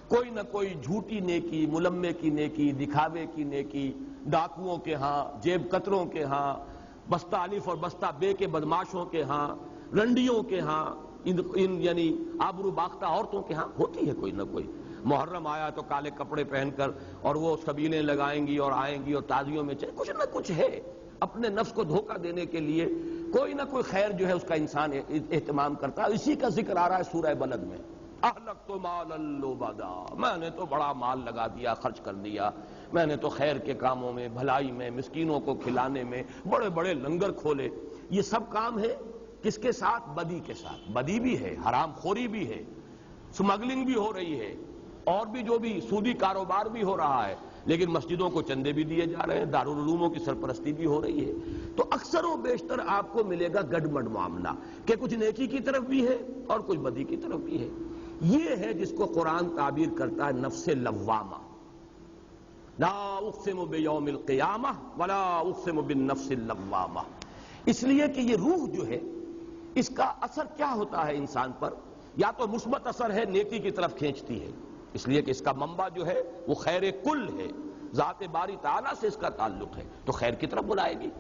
[SPEAKER 1] کوئی نہ کوئی جھوٹی نیکی، ملمے کی نیکی، دکھاوے کی نیکی، ڈاکوؤں کے ہاں، جیب کتروں کے ہاں، بستہ الف اور بستہ بے کے بدماشوں کے ہاں، رنڈیوں کے ہاں، یعنی آبرو باختہ عورتوں کے ہاں ہوتی ہے کوئی نہ کوئی۔ محرم آیا تو کالے کپڑے پہن کر اور وہ سبیلیں لگائیں گی اور آئیں گی اور تازیوں میں کچھ نہ کچھ ہے، اپنے نفس کو دھوکہ دینے کے لیے کوئی نہ کوئی خیر جو ہے اس کا انسان اہتمام کرتا ہے۔ اسی کا ذکر آ رہا ہے سورہ بلد میں، اہلکت مالا لبدا، میں نے تو بڑا مال لگا دیا، خرچ کر دیا، میں نے تو خیر کے کاموں میں، بھلائی میں، مسکینوں کو کھلانے میں بڑے بڑے لنگر کھولے۔ یہ سب کام ہے کس کے ساتھ؟ بدی کے ساتھ۔ بدی بھی ہے، حرام خوری بھی ہے، سمگلنگ بھی ہو رہی ہے، اور بھی جو بھی سودی کاروبار بھی ہو رہا ہے، لیکن مسجدوں کو چندے بھی دیے جا رہے ہیں، دارالعلوموں کی سرپرستی بھی ہو رہی ہے۔ تو اکثر و بیشتر آپ کو ملے گا گڈمڈ معاملہ کہ کچھ نیکی کی طرف بھی ہے اور کچھ بدی کی طرف بھی ہے۔ یہ ہے جس کو قرآن تعبیر کرتا ہے نفس لوامہ۔ لا اقسم بیوم القیامہ ولا اقسم بالنفس اللوامہ۔ اس لیے کہ یہ روح جو ہے اس کا اثر کیا ہوتا ہے انسان پر؟ یا تو مثبت اثر ہے، نیکی کی طرف کھینچتی ہے، اس لیے کہ اس کا منبع جو ہے وہ خیر کل ہے، ذات باری تعالیٰ سے اس کا تعلق ہے تو خیر کی طرف بلائے گی۔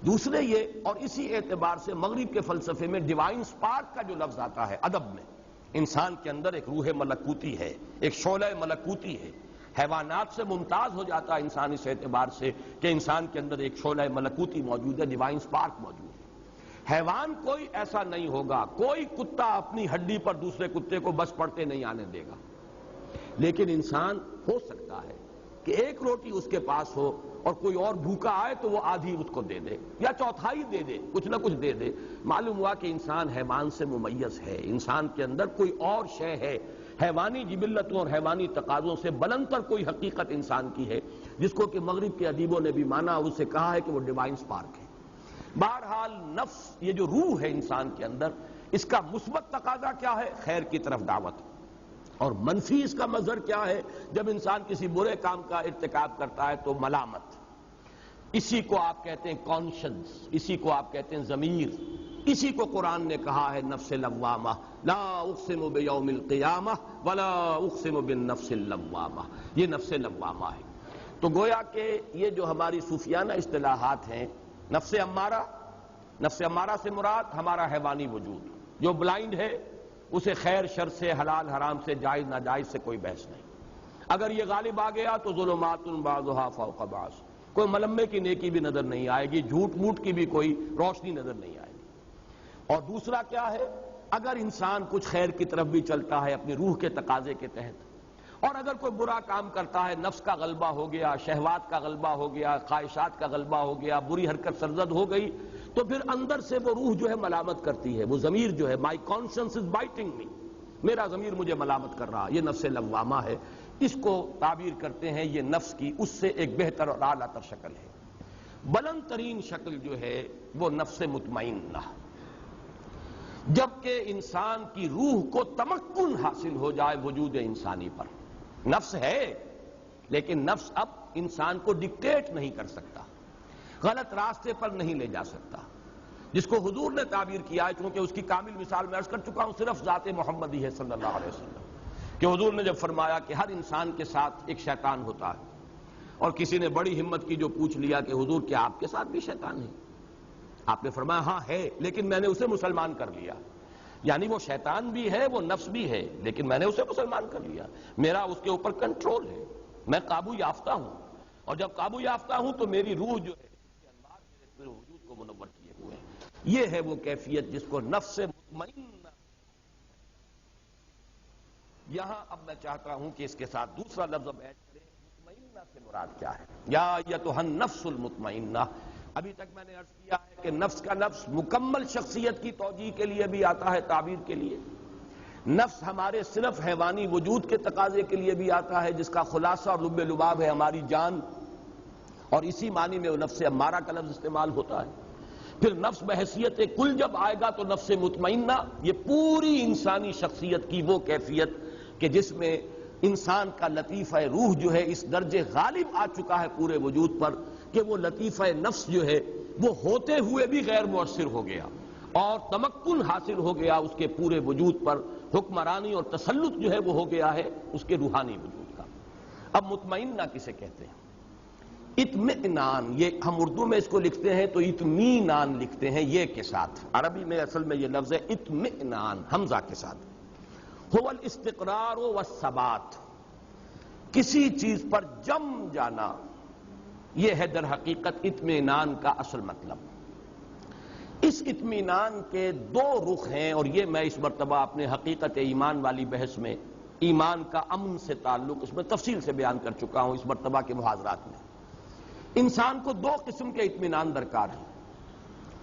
[SPEAKER 1] دوسرے یہ، اور اسی اعتبار سے مغرب کے فلسفے میں ڈیوائن سپارک کا جو لفظ آتا ہے ادب میں، انسان کے اندر ایک روح ملکوتی ہے، ایک شعلہ ملکوتی ہے، حیوانات سے ممتاز ہو جاتا ہے انسان اس اعتبار سے کہ انسان کے اندر ایک شعلہ ملکوتی موجود ہے، ڈیوائن سپارک موجود ہے۔ حیوان کوئی ایسا نہیں ہوگا، کوئی کتا اپنی ہڈی پر دوسرے کتے کو بس پڑتے نہیں آنے دے گا، لیکن انسان ہو سکتا ہے کہ ایک روٹی اس کے پاس ہو اور کوئی اور بھوکا آئے تو وہ آدھی اس کو دے دے یا چوتھائی دے دے، کچھ نہ کچھ دے دے۔ معلوم ہوا کہ انسان حیوان سے ممیز ہے، انسان کے اندر کوئی اور شے ہے، حیوانی جبلتوں اور حیوانی تقاضوں سے بلندتر کوئی حقیقت انسان کی ہے، جس کو کہ مغرب کے ادیبوں نے بھی مانا اور اسے کہا ہے کہ وہ ڈیوائن سپارک ہے۔ بہرحال نفس، یہ جو روح ہے انسان کے اندر، اس کا مثبت تقاضا کیا ہے؟ خیر کی طرف دعوت، اور منفی اس کا مظہر کیا ہے؟ جب انسان کسی برے کام کا ارتکاب کرتا ہے تو ملامت، اسی کو آپ کہتے ہیں کانشنس، اسی کو آپ کہتے ہیں ضمیر، اسی کو قرآن نے کہا ہے نفس لوامہ، لا اقسم بیوم القیامہ ولا اقسم بالنفس اللوامہ، یہ نفس لوامہ ہے۔ تو گویا کہ یہ جو ہماری صوفیانہ اصطلاحات ہیں، نفس امارہ، نفس امارہ سے مراد ہمارا حیوانی وجود جو بلائنڈ ہے، اسے خیر شر سے، حلال حرام سے، جائز ناجائز سے کوئی بحث نہیں۔ اگر یہ غالب آ گیا تو ظلمات بعضها فوق بعض، کوئی ملمے کی نیکی بھی نظر نہیں آئے گی، جھوٹ موٹ کی بھی کوئی روشنی نظر نہیں آئے گی۔ اور دوسرا کیا ہے؟ اگر انسان کچھ خیر کی طرف بھی چلتا ہے اپنی روح کے تقاضے کے تحت، اور اگر کوئی برا کام کرتا ہے، نفس کا غلبہ ہو گیا، شہوات کا غلبہ ہو گیا، خواہشات کا غلبہ ہو گیا، بری حرکت سرزد ہو گئی، تو پھر اندر سے وہ روح جو ہے ملامت کرتی ہے، وہ ضمیر جو ہے، مائی کانشنس از بائٹنگ می، میرا ضمیر مجھے ملامت کر رہا، یہ نفس لوامہ ہے۔ اس کو تعبیر کرتے ہیں یہ نفس کی اس سے ایک بہتر اور اعلیٰ تر شکل ہے۔ بلند ترین شکل جو ہے وہ نفس مطمئنہ، جبکہ انسان کی روح کو تمکن حاصل ہو جائے وجود انسانی پر۔ نفس ہے لیکن نفس اب انسان کو ڈکٹیٹ نہیں کر سکتا، غلط راستے پر نہیں لے جا سکتا، جس کو حضور نے تعبیر کیا ہے، چونکہ اس کی کامل مثال میں عرض کر چکا ہوں، صرف ذات محمدی ہے صلی اللہ علیہ وسلم، کہ حضور نے جب فرمایا کہ ہر انسان کے ساتھ ایک شیطان ہوتا ہے، اور کسی نے بڑی ہمت کی جو پوچھ لیا کہ حضور کیا آپ کے ساتھ بھی شیطان ہے؟ آپ نے فرمایا ہاں ہے، لیکن میں نے اسے مسلمان کر لیا، یعنی وہ شیطان بھی ہے، وہ نفس بھی ہے، لیکن میں نے اسے مسلمان کر لیا، میرا اس کے اوپر کنٹرول ہے، میں قابو یافتہ ہوں، اور جب قابو یافتہ ہوں تو میری روح جو ہے اس کے انوار میرے پورے وجود کو منور کیے ہوئے ہیں۔ یہ ہے وہ کیفیت جس کو نفس مطمئنہ۔ یہاں اب میں چاہتا ہوں کہ اس کے ساتھ دوسرا لفظ اب ایڈ کریں، مطمئنہ سے مراد کیا ہے؟ یا ایتھا النفس المطمئنہ۔ ابھی تک میں نے عرض کیا ہے کہ نفس کا لفظ مکمل شخصیت کی توجیہ کے لیے بھی آتا ہے، تعبیر کے لیے۔ نفس ہمارے صرف حیوانی وجود کے تقاضے کے لیے بھی آتا ہے، جس کا خلاصہ اور لب لباب ہے ہماری جان، اور اسی معنی میں وہ نفس امارہ کا لفظ استعمال ہوتا ہے۔ پھر نفس بحیثیت کل جب آئے گا تو نفس مطمئنہ، یہ پوری انسانی شخصیت کی وہ کیفیت کہ جس میں انسان کا لطیفہ روح جو ہے اس درجے غالب آ چکا ہے پورے وجود پر کہ وہ لطیفہ نفس جو ہے وہ ہوتے ہوئے بھی غیر مؤثر ہو گیا اور تمکن حاصل ہو گیا اس کے پورے وجود پر، حکمرانی اور تسلط جو ہے وہ ہو گیا ہے اس کے روحانی وجود کا۔ اب مطمئنہ کسے کہتے ہیں؟ اطمئنان، یہ ہم اردو میں اس کو لکھتے ہیں تو اطمینان لکھتے ہیں یہ کے ساتھ، عربی میں اصل میں یہ لفظ ہے اطمئنان حمزہ کے ساتھ۔ هو الاستقرار والثبات، کسی چیز پر جم جانا، یہ ہے در حقیقت اطمینان کا اصل مطلب۔ اس اطمینان کے دو رخ ہیں، اور یہ میں اس مرتبہ اپنے حقیقت ایمان والی بحث میں ایمان کا امن سے تعلق اس میں تفصیل سے بیان کر چکا ہوں اس مرتبہ کے محاضرات میں۔ انسان کو دو قسم کے اطمینان درکار ہیں،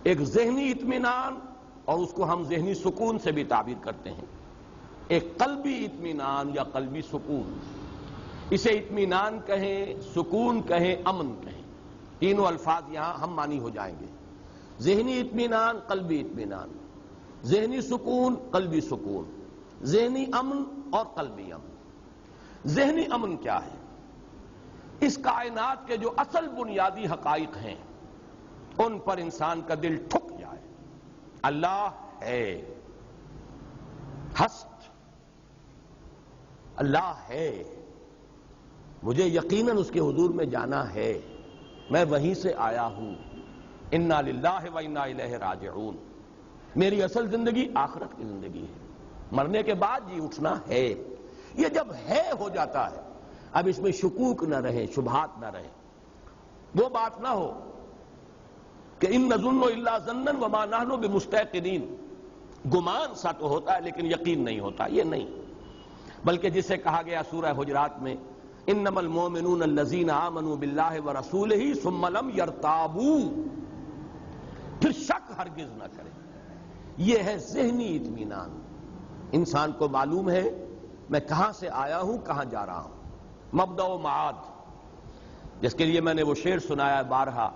[SPEAKER 1] ایک ذہنی اطمینان اور اس کو ہم ذہنی سکون سے بھی تعبیر کرتے ہیں، ایک قلبی اطمینان یا قلبی سکون، اسے اطمینان کہیں، سکون کہیں، امن کہیں، تینوں الفاظ یہاں ہم معنی ہو جائیں گے۔ ذہنی اطمینان، قلبی اطمینان، ذہنی سکون، قلبی سکون، ذہنی امن اور قلبی امن۔ ذہنی امن کیا ہے؟ اس کائنات کے جو اصل بنیادی حقائق ہیں ان پر انسان کا دل ٹھک جائے۔ اللہ ہے، ہست، اللہ ہے، مجھے یقیناً اس کے حضور میں جانا ہے، میں وہیں سے آیا ہوں، انا للہ و انا الیہ راجعون، میری اصل زندگی آخرت کی زندگی ہے، مرنے کے بعد جی اٹھنا ہے۔ یہ جب ہے ہو جاتا ہے، اب اس میں شکوک نہ رہے، شبہات نہ رہے، وہ بات نہ ہو کہ ان نظن الا ظنا وما نحن بمستيقنين، گمان سا تو ہوتا ہے لیکن یقین نہیں ہوتا، یہ نہیں، بلکہ جسے کہا گیا سورہ حجرات میں انما المؤمنون الذين آمنوا بالله ورسوله ثم لم يرتابوا، پھر شک ہرگز نہ کرے۔ یہ ہے ذہنی اطمینان، انسان کو معلوم ہے میں کہاں سے آیا ہوں، کہاں جا رہا ہوں، مبدأ و معاد، جس کے لیے میں نے وہ شعر سنایا بارہا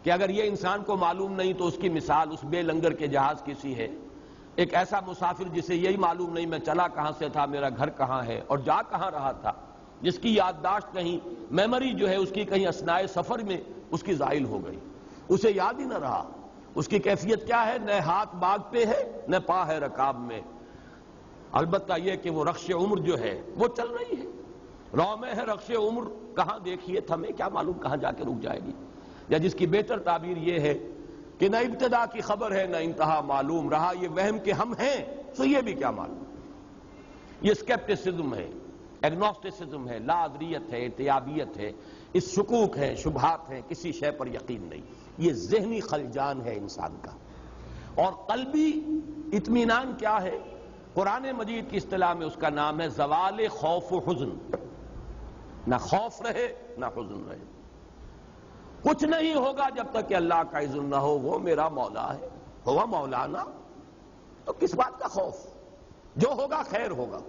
[SPEAKER 1] کہ اگر یہ انسان کو معلوم نہیں تو اس کی مثال اس بے لنگر کے جہاز کی سی ہے۔ ایک ایسا مسافر جسے یہی معلوم نہیں میں چلا کہاں سے تھا، میرا گھر کہاں ہے اور جا کہاں رہا تھا، جس کی یادداشت کہیں، میموری جو ہے اس کی کہیں اثناء سفر میں اس کی زائل ہو گئی، اسے یاد ہی نہ رہا، اس کی کیفیت کیا ہے؟ نہ ہاتھ باغ پہ ہے نہ پا ہے رکاب میں، البتہ یہ کہ وہ رخش عمر جو ہے وہ چل رہی ہے، رو میں ہے رخش عمر، کہاں دیکھیے تھمیں کیا معلوم کہاں جا کے رک جائے گی، یا جس کی بہتر تعبیر یہ ہے کہ نہ ابتدا کی خبر ہے نہ انتہا معلوم، رہا یہ وہم کہ ہم ہیں سو یہ بھی کیا معلوم۔ یہ اسکیپٹسزم ہے، ایگنوسٹسزم ہے، لا ادریت ہے، ارتیابیت ہے، اس شکوک ہے، شبہات ہیں، کسی شے پر یقین نہیں، یہ ذہنی خلجان ہے انسان کا۔ اور قلبی اطمینان کیا ہے؟ قرآن مجید کی اصطلاح میں اس کا نام ہے زوال خوف و حزن، نہ خوف رہے نہ حزن رہے، کچھ نہیں ہوگا جب تک کہ اللہ کا اذن نہ ہو، وہ میرا مولا ہے، ہوا مولانا، تو کس بات کا خوف؟ جو ہوگا خیر ہوگا،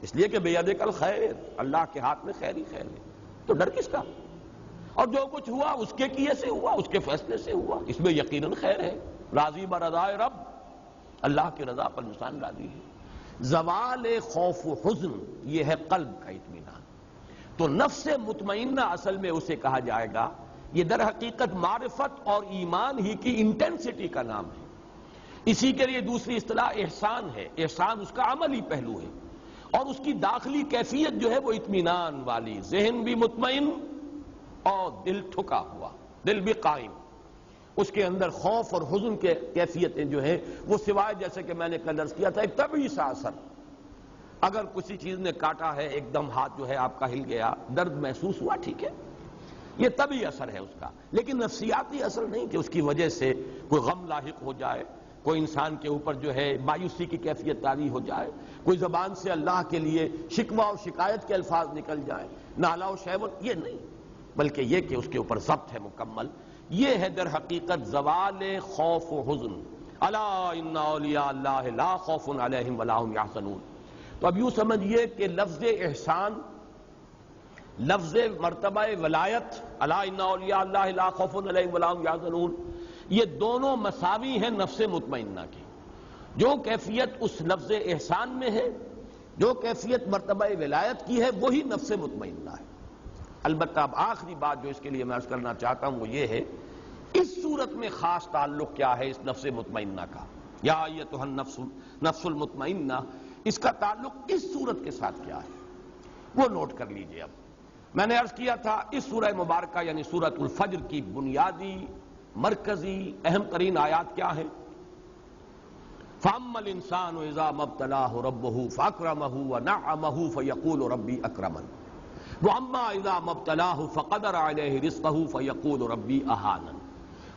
[SPEAKER 1] اس لیے کہ بیدک الخیر، اللہ کے ہاتھ میں خیر ہی خیر ہے، تو ڈر کس کا؟ اور جو کچھ ہوا اس کے کیے سے ہوا، اس کے فیصلے سے ہوا، اس میں یقیناً خیر ہے، راضی برضائے رب، اللہ کی رضا پر انسان راضی ہے۔ زوال خوف و حزن یہ ہے قلب کا اطمینان۔ تو نفس مطمئنہ اصل میں اسے کہا جائے گا، یہ در حقیقت معرفت اور ایمان ہی کی انٹینسٹی کا نام ہے۔ اسی کے لیے دوسری اصطلاح احسان ہے، احسان اس کا عملی پہلو ہے، اور اس کی داخلی کیفیت جو ہے وہ اطمینان والی، ذہن بھی مطمئن اور دل ٹھکا ہوا، دل بھی قائم، اس کے اندر خوف اور حزن کے کیفیتیں جو ہیں وہ سوائے جیسے کہ میں نے کل عرض کیا تھا ایک طبعی سا اثر، اگر کسی چیز نے کاٹا ہے ایک دم ہاتھ جو ہے آپ کا ہل گیا، درد محسوس ہوا، ٹھیک ہے، یہ طبعی اثر ہے اس کا، لیکن نفسیاتی اثر نہیں کہ اس کی وجہ سے کوئی غم لاحق ہو جائے، کوئی انسان کے اوپر جو ہے مایوسی کی کیفیت طاری ہو جائے، کوئی زبان سے اللہ کے لیے شکوہ اور شکایت کے الفاظ نکل جائیں، نالا و شیون، یہ نہیں، بلکہ یہ کہ اس کے اوپر ضبط ہے مکمل۔ یہ ہے در حقیقت زوال خوف و حزن، الا ان اولیاء اللہ لا خوف علیہم ولا هم یحزنون۔ تو اب یوں سمجھیے کہ لفظ احسان، لفظ مرتبہ ولایت، الا ان اولیاء اللہ لا خوف علیہم ولا هم یحزنون، یہ دونوں مساوی ہیں نفس مطمئنہ کی۔ جو کیفیت اس لفظ احسان میں ہے، جو کیفیت مرتبہ ولایت کی ہے، وہی نفس مطمئنہ ہے۔ البتہ اب آخری بات جو اس کے لیے میں عرض کرنا چاہتا ہوں وہ یہ ہے اس صورت میں خاص تعلق کیا ہے اس نفس مطمئنہ کا؟ یا ایتھا النفس المطمئنہ، اس کا تعلق اس صورت کے ساتھ کیا ہے وہ نوٹ کر لیجئے۔ اب میں نے عرض کیا تھا اس سورہ مبارکہ یعنی سورۃ الفجر کی بنیادی مرکزی اہم ترین آیات کیا ہیں؟ فَأَمَّا الْإِنسَانُ إِذَا مَا ابْتَلَاهُ رَبُّهُ فَأَكْرَمَهُ وَنَعَّمَهُ فَيَقُولُ رَبِّي أَكْرَمَنِ وَأَمَّا إِذَا مَا ابْتَلَاهُ فَقَدَرَ عَلَيْهِ رِزْقَهُ فَيَقُولُ رَبِّي أَهَانَنِ۔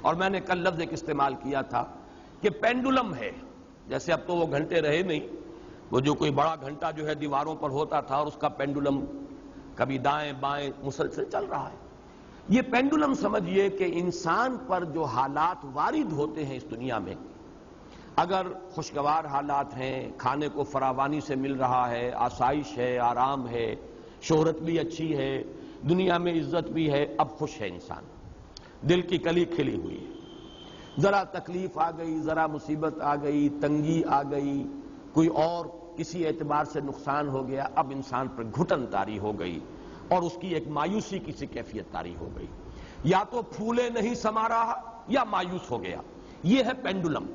[SPEAKER 1] اور میں نے کل لفظ ایک استعمال کیا تھا کہ پینڈولم ہے، جیسے اب تو وہ گھنٹے رہے نہیں، وہ جو کوئی بڑا گھنٹا جو ہے دیواروں پر ہوتا تھا اور اس کا پینڈولم کبھی دائیں بائیں مسلسل چل رہا ہے۔ یہ پینڈولم سمجھئے کہ انسان پر جو حالات وارد ہوتے ہیں اس دنیا میں، اگر خوشگوار حالات ہیں، کھانے کو فراوانی سے مل رہا ہے، آسائش ہے، آرام ہے، شہرت بھی اچھی ہے، دنیا میں عزت بھی ہے، اب خوش ہے انسان، دل کی کلی کھلی ہوئی ہے۔ ذرا تکلیف آ گئی، ذرا مصیبت آ گئی، تنگی آ گئی، کوئی اور کسی اعتبار سے نقصان ہو گیا، اب انسان پر گھٹن طاری ہو گئی اور اس کی ایک مایوسی کی سی کیفیت طاری ہو گئی، یا تو پھولے نہیں سما رہا یا مایوس ہو گیا۔ یہ ہے پینڈولم۔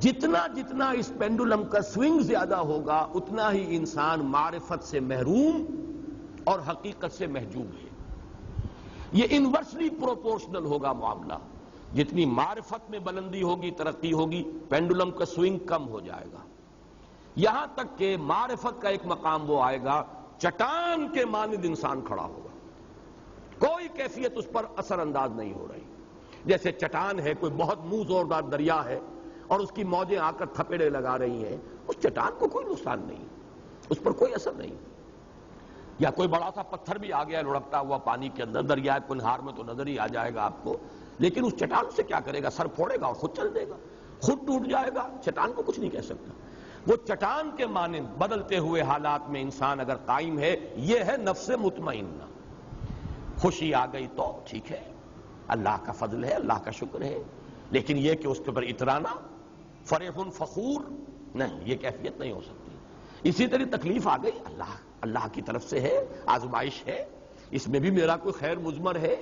[SPEAKER 1] جتنا جتنا اس پینڈولم کا سوئنگ زیادہ ہوگا اتنا ہی انسان معرفت سے محروم اور حقیقت سے محجوب ہے۔ یہ انورسلی پروپورشنل ہوگا معاملہ، جتنی معرفت میں بلندی ہوگی، ترقی ہوگی، پینڈولم کا سوئنگ کم ہو جائے گا، یہاں تک کہ معرفت کا ایک مقام وہ آئے گا چٹان کے مانند انسان کھڑا ہوگا، کوئی کیفیت اس پر اثر انداز نہیں ہو رہی، جیسے چٹان ہے، کوئی بہت منہ زوردار دریا ہے اور اس کی موجیں آ کر تھپیڑے لگا رہی ہیں، اس چٹان کو کوئی نقصان نہیں، اس پر کوئی اثر نہیں۔ یا کوئی بڑا سا پتھر بھی آ گیا لڑکتا ہوا پانی کے اندر، دریائے کنہار میں تو نظر ہی آ جائے گا آپ کو، لیکن اس چٹان سے کیا کرے گا؟ سر پھوڑے گا اور خود چل دے گا، خود ٹوٹ جائے گا، چٹان کو کچھ نہیں کہہ سکتا۔ وہ چٹان کے مانند بدلتے ہوئے حالات میں انسان اگر قائم ہے، یہ ہے نفس مطمئنہ۔ خوشی آ گئی تو ٹھیک ہے، اللہ کا فضل ہے، اللہ کا شکر ہے، لیکن یہ کہ اس کے اوپر اترانا، فرح فخور، نہیں، یہ کیفیت نہیں ہو سکتی۔ اسی طرح تکلیف آ گئی، اللہ کی طرف سے ہے، آزمائش ہے، اس میں بھی میرا کوئی خیر مضمر ہے۔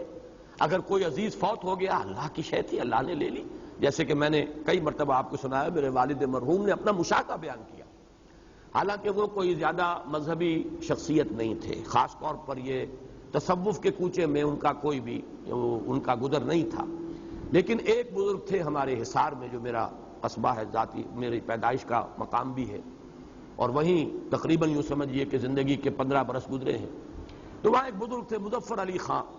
[SPEAKER 1] اگر کوئی عزیز فوت ہو گیا، اللہ کی شے تھی، اللہ نے لے لی، جیسے کہ میں نے کئی مرتبہ آپ کو سنایا، میرے والد مرحوم نے اپنا مشاہدہ بیان کیا، حالانکہ وہ کوئی زیادہ مذہبی شخصیت نہیں تھے، خاص طور پر یہ تصوف کے کوچے میں ان کا کوئی بھی ان کا گزر نہیں تھا، لیکن ایک بزرگ تھے ہمارے حصار میں، جو میرا قصبہ ہے، ذاتی میری پیدائش کا مقام بھی ہے، اور وہیں تقریباً یوں سمجھیے کہ زندگی کے 15 برس گزرے ہیں۔ تو وہاں ایک بزرگ تھے مظفر علی خان،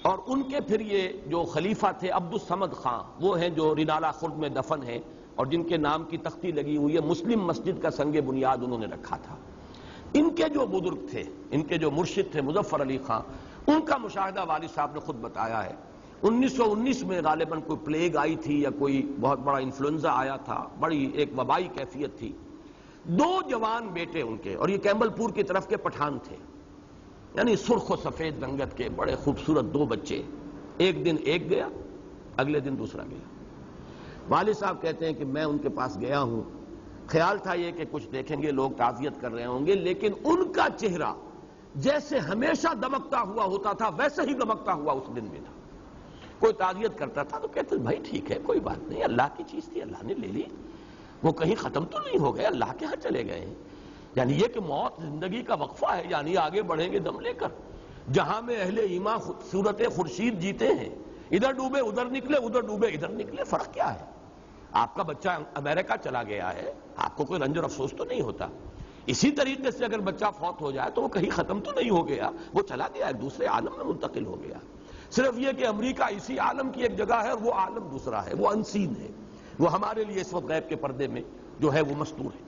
[SPEAKER 1] اور ان کے پھر یہ جو خلیفہ تھے عبد الصمد خان، وہ ہیں جو رینالہ خرد میں دفن ہیں اور جن کے نام کی تختی لگی ہوئی ہے، مسلم مسجد کا سنگ بنیاد انہوں نے رکھا تھا۔ ان کے جو بزرگ تھے، ان کے جو مرشد تھے مظفر علی خان، ان کا مشاہدہ والد صاحب نے خود بتایا ہے۔ 1919 میں غالباً کوئی پلیگ آئی تھی یا کوئی بہت بڑا انفلوئنزا آیا تھا، بڑی ایک وبائی کیفیت تھی۔ 2 جوان بیٹے ان کے، اور یہ کیمبل پور کی طرف کے پٹھان تھے، یعنی سرخ و سفید رنگت کے بڑے خوبصورت 2 بچے، ایک دن ایک گیا، اگلے دن دوسرا گیا۔ والد صاحب کہتے ہیں کہ میں ان کے پاس گیا ہوں، خیال تھا یہ کہ کچھ دیکھیں گے، لوگ تعزیت کر رہے ہوں گے، لیکن ان کا چہرہ جیسے ہمیشہ دمکتا ہوا ہوتا تھا ویسے ہی دمکتا ہوا اس دن بھی تھا۔ کوئی تعزیت کرتا تھا تو کہتے بھائی ٹھیک ہے، کوئی بات نہیں، اللہ کی چیز تھی، اللہ نے لے لی، وہ کہیں ختم تو نہیں ہو گئے، اللہ کے ہاں چلے گئے ہیں۔ یعنی یہ کہ موت زندگی کا وقفہ ہے، یعنی آگے بڑھیں گے دم لے کر، جہاں میں اہل ایمان صورت خورشید جیتے ہیں، ادھر ڈوبے ادھر نکلے، ادھر ڈوبے ادھر نکلے، فرق کیا ہے؟ آپ کا بچہ امریکہ چلا گیا ہے، آپ کو کوئی رنج اور افسوس تو نہیں ہوتا۔ اسی طریقے سے اگر بچہ فوت ہو جائے تو وہ کہیں ختم تو نہیں ہو گیا، وہ چلا گیا ہے، دوسرے عالم میں منتقل ہو گیا۔ صرف یہ کہ امریکہ اسی عالم کی ایک جگہ ہے اور وہ عالم دوسرا ہے، وہ انسین ہے، وہ ہمارے لیے اس وقت غیب کے پردے میں جو ہے وہ مستور ہے۔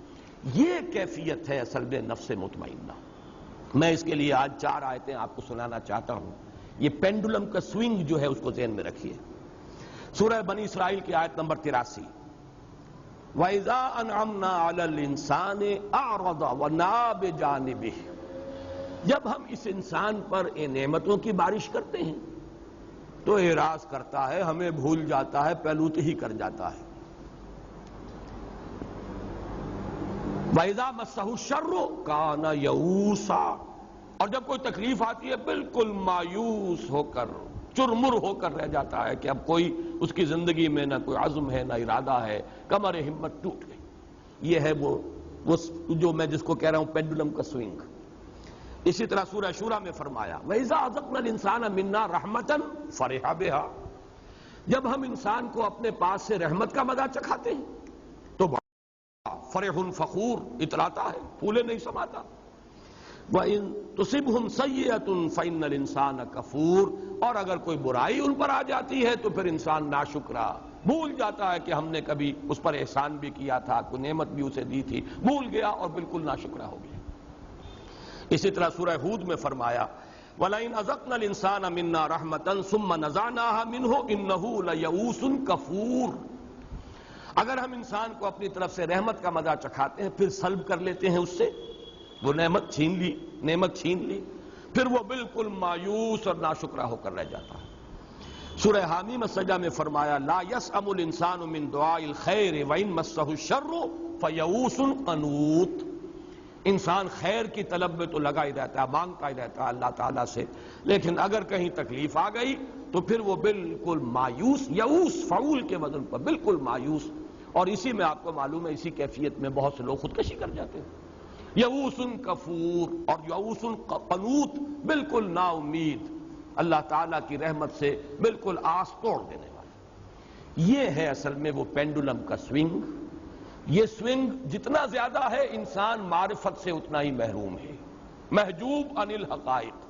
[SPEAKER 1] یہ کیفیت ہے اصل میں نفس مطمئنہ۔ میں اس کے لیے آج 4 آیتیں آپ کو سنانا چاہتا ہوں، یہ پینڈولم کا سوئنگ جو ہے اس کو ذہن میں رکھیے۔ سورہ بنی اسرائیل کی آیت نمبر 83، وَإِذَا أَنْعَمْنَا عَلَى الْإِنسَانِ أَعْرَضَ وَنَأَىٰ بِجَانِبِهِ، جب ہم اس انسان پر نعمتوں کی بارش کرتے ہیں تو اعراض کرتا ہے، ہمیں بھول جاتا ہے، پہلوت ہی کر جاتا ہے۔ وَإِذَا مَسَّهُ الشَّرُّ كَانَ يَئُوسًا، اور جب کوئی تکلیف آتی ہے بالکل مایوس ہو کر چرمر ہو کر رہ جاتا ہے کہ اب کوئی اس کی زندگی میں نہ کوئی عزم ہے نہ ارادہ ہے، کمر ہمت ٹوٹ گئی. یہ ہے وہ جو میں جس کو کہہ رہا ہوں پینڈولم کا سوئنگ. اسی طرح سورہ شورى میں فرمایا وَإِذَا أَذَقْنَا الْإِنسَانَ مِنَّا رَحْمَةً فَرِحَ بِهَا، جب ہم انسان کو اپنے پاس سے رحمت کا مزہ چکھاتے ہیں تو فرح فخور اتراتا ہے، پھولے نہیں سماتا. وَإِن تُصِبْهُمْ سَيِّئَةٌ فَإِنَّ الْإِنسَانَ كَفُورٌ، اور اگر کوئی برائی ان پر آ جاتی ہے تو پھر انسان ناشکرا، بھول جاتا ہے کہ ہم نے کبھی اس پر احسان بھی کیا تھا، کوئی نعمت بھی اسے دی تھی، بھول گیا اور بالکل ناشکرا ہو گیا. اسی طرح سورہ ہود میں فرمایا وَلَئِنْ أَذَقْنَا الْإِنسَانَ مِنَّا رَحْمَةً ثُمَّ نَزَعْنَاهَا مِنْهُ إِنَّهُ لَيَئُوسٌ كَفُورٌ، اگر ہم انسان کو اپنی طرف سے رحمت کا مزہ چکھاتے ہیں پھر سلب کر لیتے ہیں اس سے، وہ نعمت چھین لی، پھر وہ بالکل مایوس اور ناشکرا ہو کر رہ جاتا ہے. سورہ حامیم السجدہ میں فرمایا لا يسأم الانسان من دعاء الخیر وان مسه الشر فیئوس قنوط، انسان خیر کی طلب میں تو لگا ہی رہتا ہے، مانگتا ہی رہتا ہے اللہ تعالیٰ سے، لیکن اگر کہیں تکلیف آ گئی تو پھر وہ بالکل مایوس، یئوس فعول کے وزن پر بالکل مایوس. اور اسی میں آپ کو معلوم ہے اسی کیفیت میں بہت سے لوگ خودکشی کر جاتے ہیں. یئوس کفور اور یئوس قنوط، بالکل نا امید، اللہ تعالیٰ کی رحمت سے بالکل آس توڑ دینے والا. یہ ہے اصل میں وہ پینڈولم کا سوئنگ. یہ سوئنگ جتنا زیادہ ہے انسان معرفت سے اتنا ہی محروم ہے، محجوب عن الحقائق.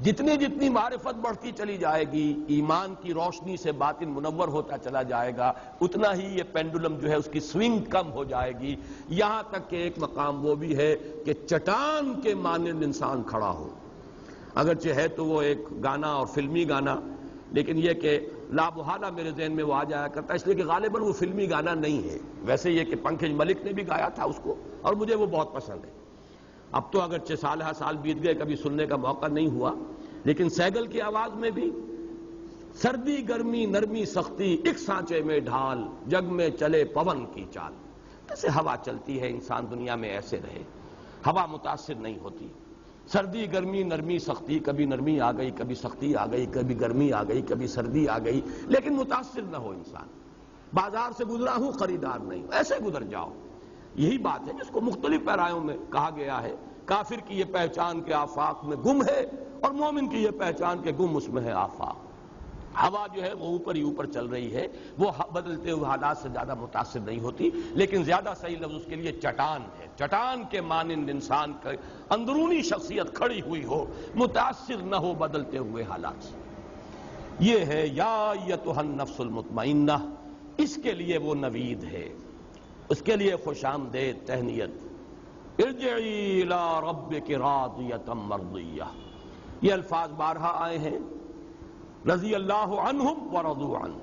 [SPEAKER 1] جتنی معرفت بڑھتی چلی جائے گی، ایمان کی روشنی سے باطن منور ہوتا چلا جائے گا، اتنا ہی یہ پینڈولم جو ہے اس کی سوئنگ کم ہو جائے گی. یہاں تک کہ ایک مقام وہ بھی ہے کہ چٹان کے مانند انسان کھڑا ہو. اگرچہ ہے تو وہ ایک گانا اور فلمی گانا، لیکن یہ کہ لا محالہ میرے ذہن میں وہ آ جایا کرتا ہے، اس لیے کہ غالباً وہ فلمی گانا نہیں ہے. ویسے یہ کہ پنکج ملک نے بھی گایا تھا اس کو اور مجھے وہ بہت پسند ہے. اب تو اگرچہ سال بیت گئے، کبھی سننے کا موقع نہیں ہوا، لیکن سیگل کی آواز میں بھی سردی گرمی نرمی سختی ایک سانچے میں ڈھال، جگ میں چلے پون کی چال. جیسے ہوا چلتی ہے انسان دنیا میں ایسے رہے، ہوا متاثر نہیں ہوتی. سردی گرمی نرمی سختی، کبھی نرمی آ گئی کبھی سختی آ گئی، کبھی گرمی آ گئی کبھی سردی آ گئی، لیکن متاثر نہ ہو انسان. بازار سے گزرا ہوں خریدار نہیں، ایسے گزر جاؤ. یہی بات ہے جس کو مختلف پیرایوں میں کہا گیا ہے. کافر کی یہ پہچان کے آفاق میں گم ہے اور مومن کی یہ پہچان کے گم اس میں ہے آفاق. ہوا جو ہے وہ اوپر ہی اوپر چل رہی ہے، وہ بدلتے ہوئے حالات سے زیادہ متاثر نہیں ہوتی، لیکن زیادہ صحیح لفظ اس کے لیے چٹان ہے. چٹان کے مانند انسان کا اندرونی شخصیت کھڑی ہوئی ہو، متاثر نہ ہو بدلتے ہوئے حالات سے. یہ ہے یا ایتھا النفس المطمئنہ. اس کے لیے وہ نوید ہے، اس کے لیے خوش آمدید تہنیت. ارجعی الی ربک راضیۃ مرضیہ. یہ الفاظ بارہا آئے ہیں، رضی اللہ عنہم ورضوا عنہ.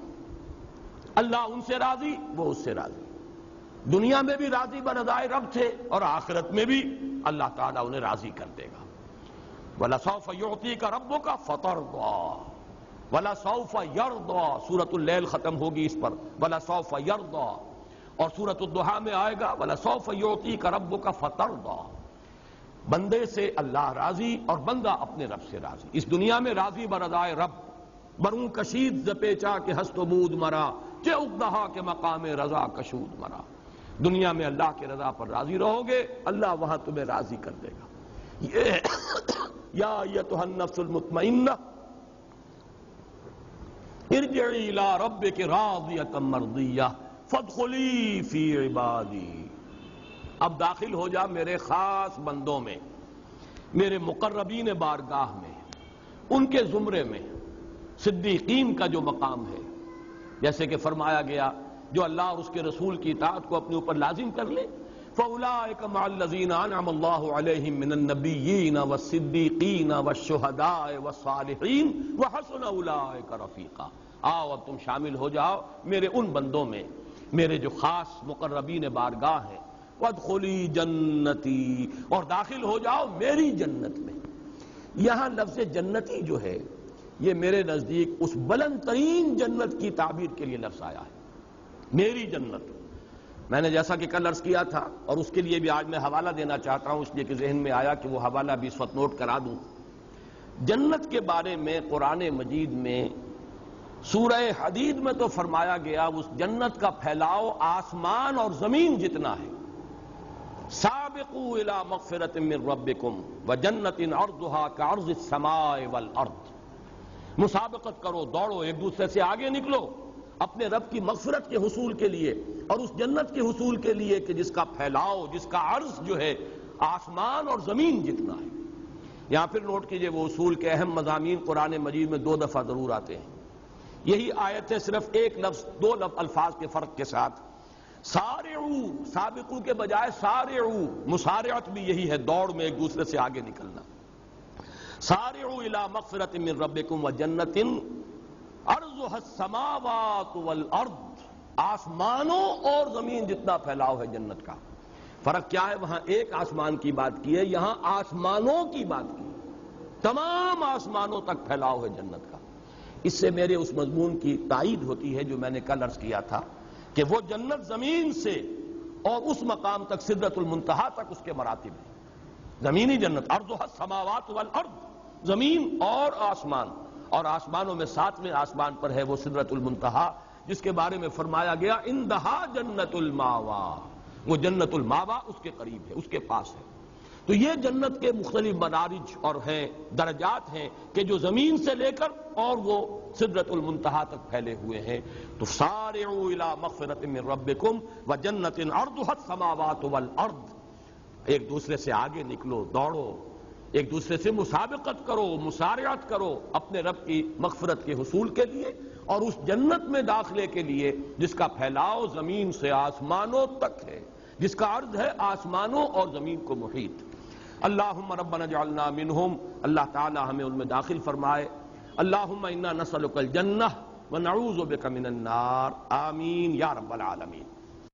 [SPEAKER 1] اللہ ان سے راضی، وہ اس سے راضی. دنیا میں بھی راضی برضائے رب تھے اور آخرت میں بھی اللہ تعالیٰ انہیں راضی کر دے گا. وَلَسَوْفَ يُعْطِيكَ رَبُّكَ فَتَرْضَىٰ وَلَسَوْفَ يَرْضَىٰ. سورۃ اللیل ختم ہوگی اس پر، وَلَسَوْفَ يَرْضَىٰ. اور سورۃ الضحیٰ میں آئے گا وَلَسَوْفَ يُعْطِيكَ رَبُّكَ فَتَرْضَىٰ. بندے سے اللہ راضی اور بندہ اپنے رب سے راضی. اس دنیا میں راضی برضائے رب، بروں کشید ز پیچا کے ہست و بود مرا، چہ اقدہا کے مقام رضا کشود مرا. دنیا میں اللہ کے رضا پر راضی رہو گے، اللہ وہاں تمہیں راضی کر دے گا. یہ یا ایتھا النفس المطمئنہ ارجعی الی ربک راضیۃ مرضیہ فادخلی فی عبادی. اب داخل ہو جا میرے خاص بندوں میں، میرے مقربین بارگاہ میں، ان کے زمرے میں. صدیقین کا جو مقام ہے، جیسے کہ فرمایا گیا جو اللہ اور اس کے رسول کی اطاعت کو اپنے اوپر لازم کر لے، فَأُولَٰئِكَ مَعَ الَّذِينَ أَنْعَمَ اللَّهُ عَلَيْهِم مِّنَ النَّبِيِّينَ وَالصِّدِّيقِينَ وَالشُّهَدَاءِ وَالصَّالِحِينَ وَحَسُنَ أُولَٰئِكَ رَفِيقًا. آؤ اب تم شامل ہو جاؤ میرے ان بندوں میں، میرے جو خاص مقربین بارگاہ ہیں. وَادْخُلِي جَنَّتِي. اور داخل ہو جاؤ میری جنت میں. یہاں لفظ جنتی جو ہے یہ میرے نزدیک اس بلند ترین جنت کی تعبیر کے لیے لفظ آیا ہے، میری جنت. میں نے جیسا کہ کل عرض کیا تھا اور اس کے لیے بھی آج میں حوالہ دینا چاہتا ہوں، اس لیے کہ ذہن میں آیا کہ وہ حوالہ بھی اس وقت نوٹ کرا دوں. جنت کے بارے میں قرآن مجید میں سورہ حدید میں تو فرمایا گیا اس جنت کا پھیلاؤ آسمان اور زمین جتنا ہے. سابقوا الی مغفرۃ من ربکم وجنۃ عرضھا کعرض السماء والارض. مسابقت کرو، دوڑو، ایک دوسرے سے آگے نکلو اپنے رب کی مغفرت کے حصول کے لیے اور اس جنت کے حصول کے لیے کہ جس کا پھیلاؤ، جس کا عرض جو ہے آسمان اور زمین جتنا ہے. یہاں پھر نوٹ کیجئے وہ اصول کے اہم مضامین قرآن مجید میں 2 دفعہ ضرور آتے ہیں. یہی آیت ہے صرف ایک لفظ 2 الفاظ کے فرق کے ساتھ. سارعو، سابقو کے بجائے سارعو، مسارعت بھی یہی ہے، دوڑ میں ایک دوسرے سے آگے نکلنا. سارعو الی مغفرۃ من ربکم وجنۃ عرضھا السماوات والارض. آسمانوں اور زمین جتنا پھیلاؤ ہے جنت کا. فرق کیا ہے؟ وہاں ایک آسمان کی بات کی ہے، یہاں آسمانوں کی بات کی. تمام آسمانوں تک پھیلاؤ ہے جنت کا. اس سے میرے اس مضمون کی تائید ہوتی ہے جو میں نے کل عرض کیا تھا کہ وہ جنت زمین سے اور اس مقام تک سدرۃ المنتہا تک اس کے مراتب ہیں. زمینی جنت عرضھا السماوات والارض، زمین اور آسمان، اور آسمانوں میں 7ویں آسمان پر ہے وہ سدرۃ المنتہا جس کے بارے میں فرمایا گیا عندہا جنت الماوا. وہ جنت الماوا اس کے قریب ہے، اس کے پاس ہے. تو یہ جنت کے مختلف مدارج اور ہیں، درجات ہیں کہ جو زمین سے لے کر اور وہ سدرۃ المنتہا تک پھیلے ہوئے ہیں. تو سارعوا الی مغفرۃ من ربکم وجنۃ عرضھا السماوات والارض. ایک دوسرے سے آگے نکلو، دوڑو، ایک دوسرے سے مسابقت کرو، مسارعت کرو اپنے رب کی مغفرت کے حصول کے لیے اور اس جنت میں داخلے کے لیے جس کا پھیلاؤ زمین سے آسمانوں تک ہے، جس کا عرض ہے آسمانوں اور زمین کو محیط. اللہم ربنا اجعلنا منہم. اللہ تعالی ہمیں ان میں داخل فرمائے. اللہم انا نسألک الجنہ ونعوذ بک من النار. آمین یا رب العالمین.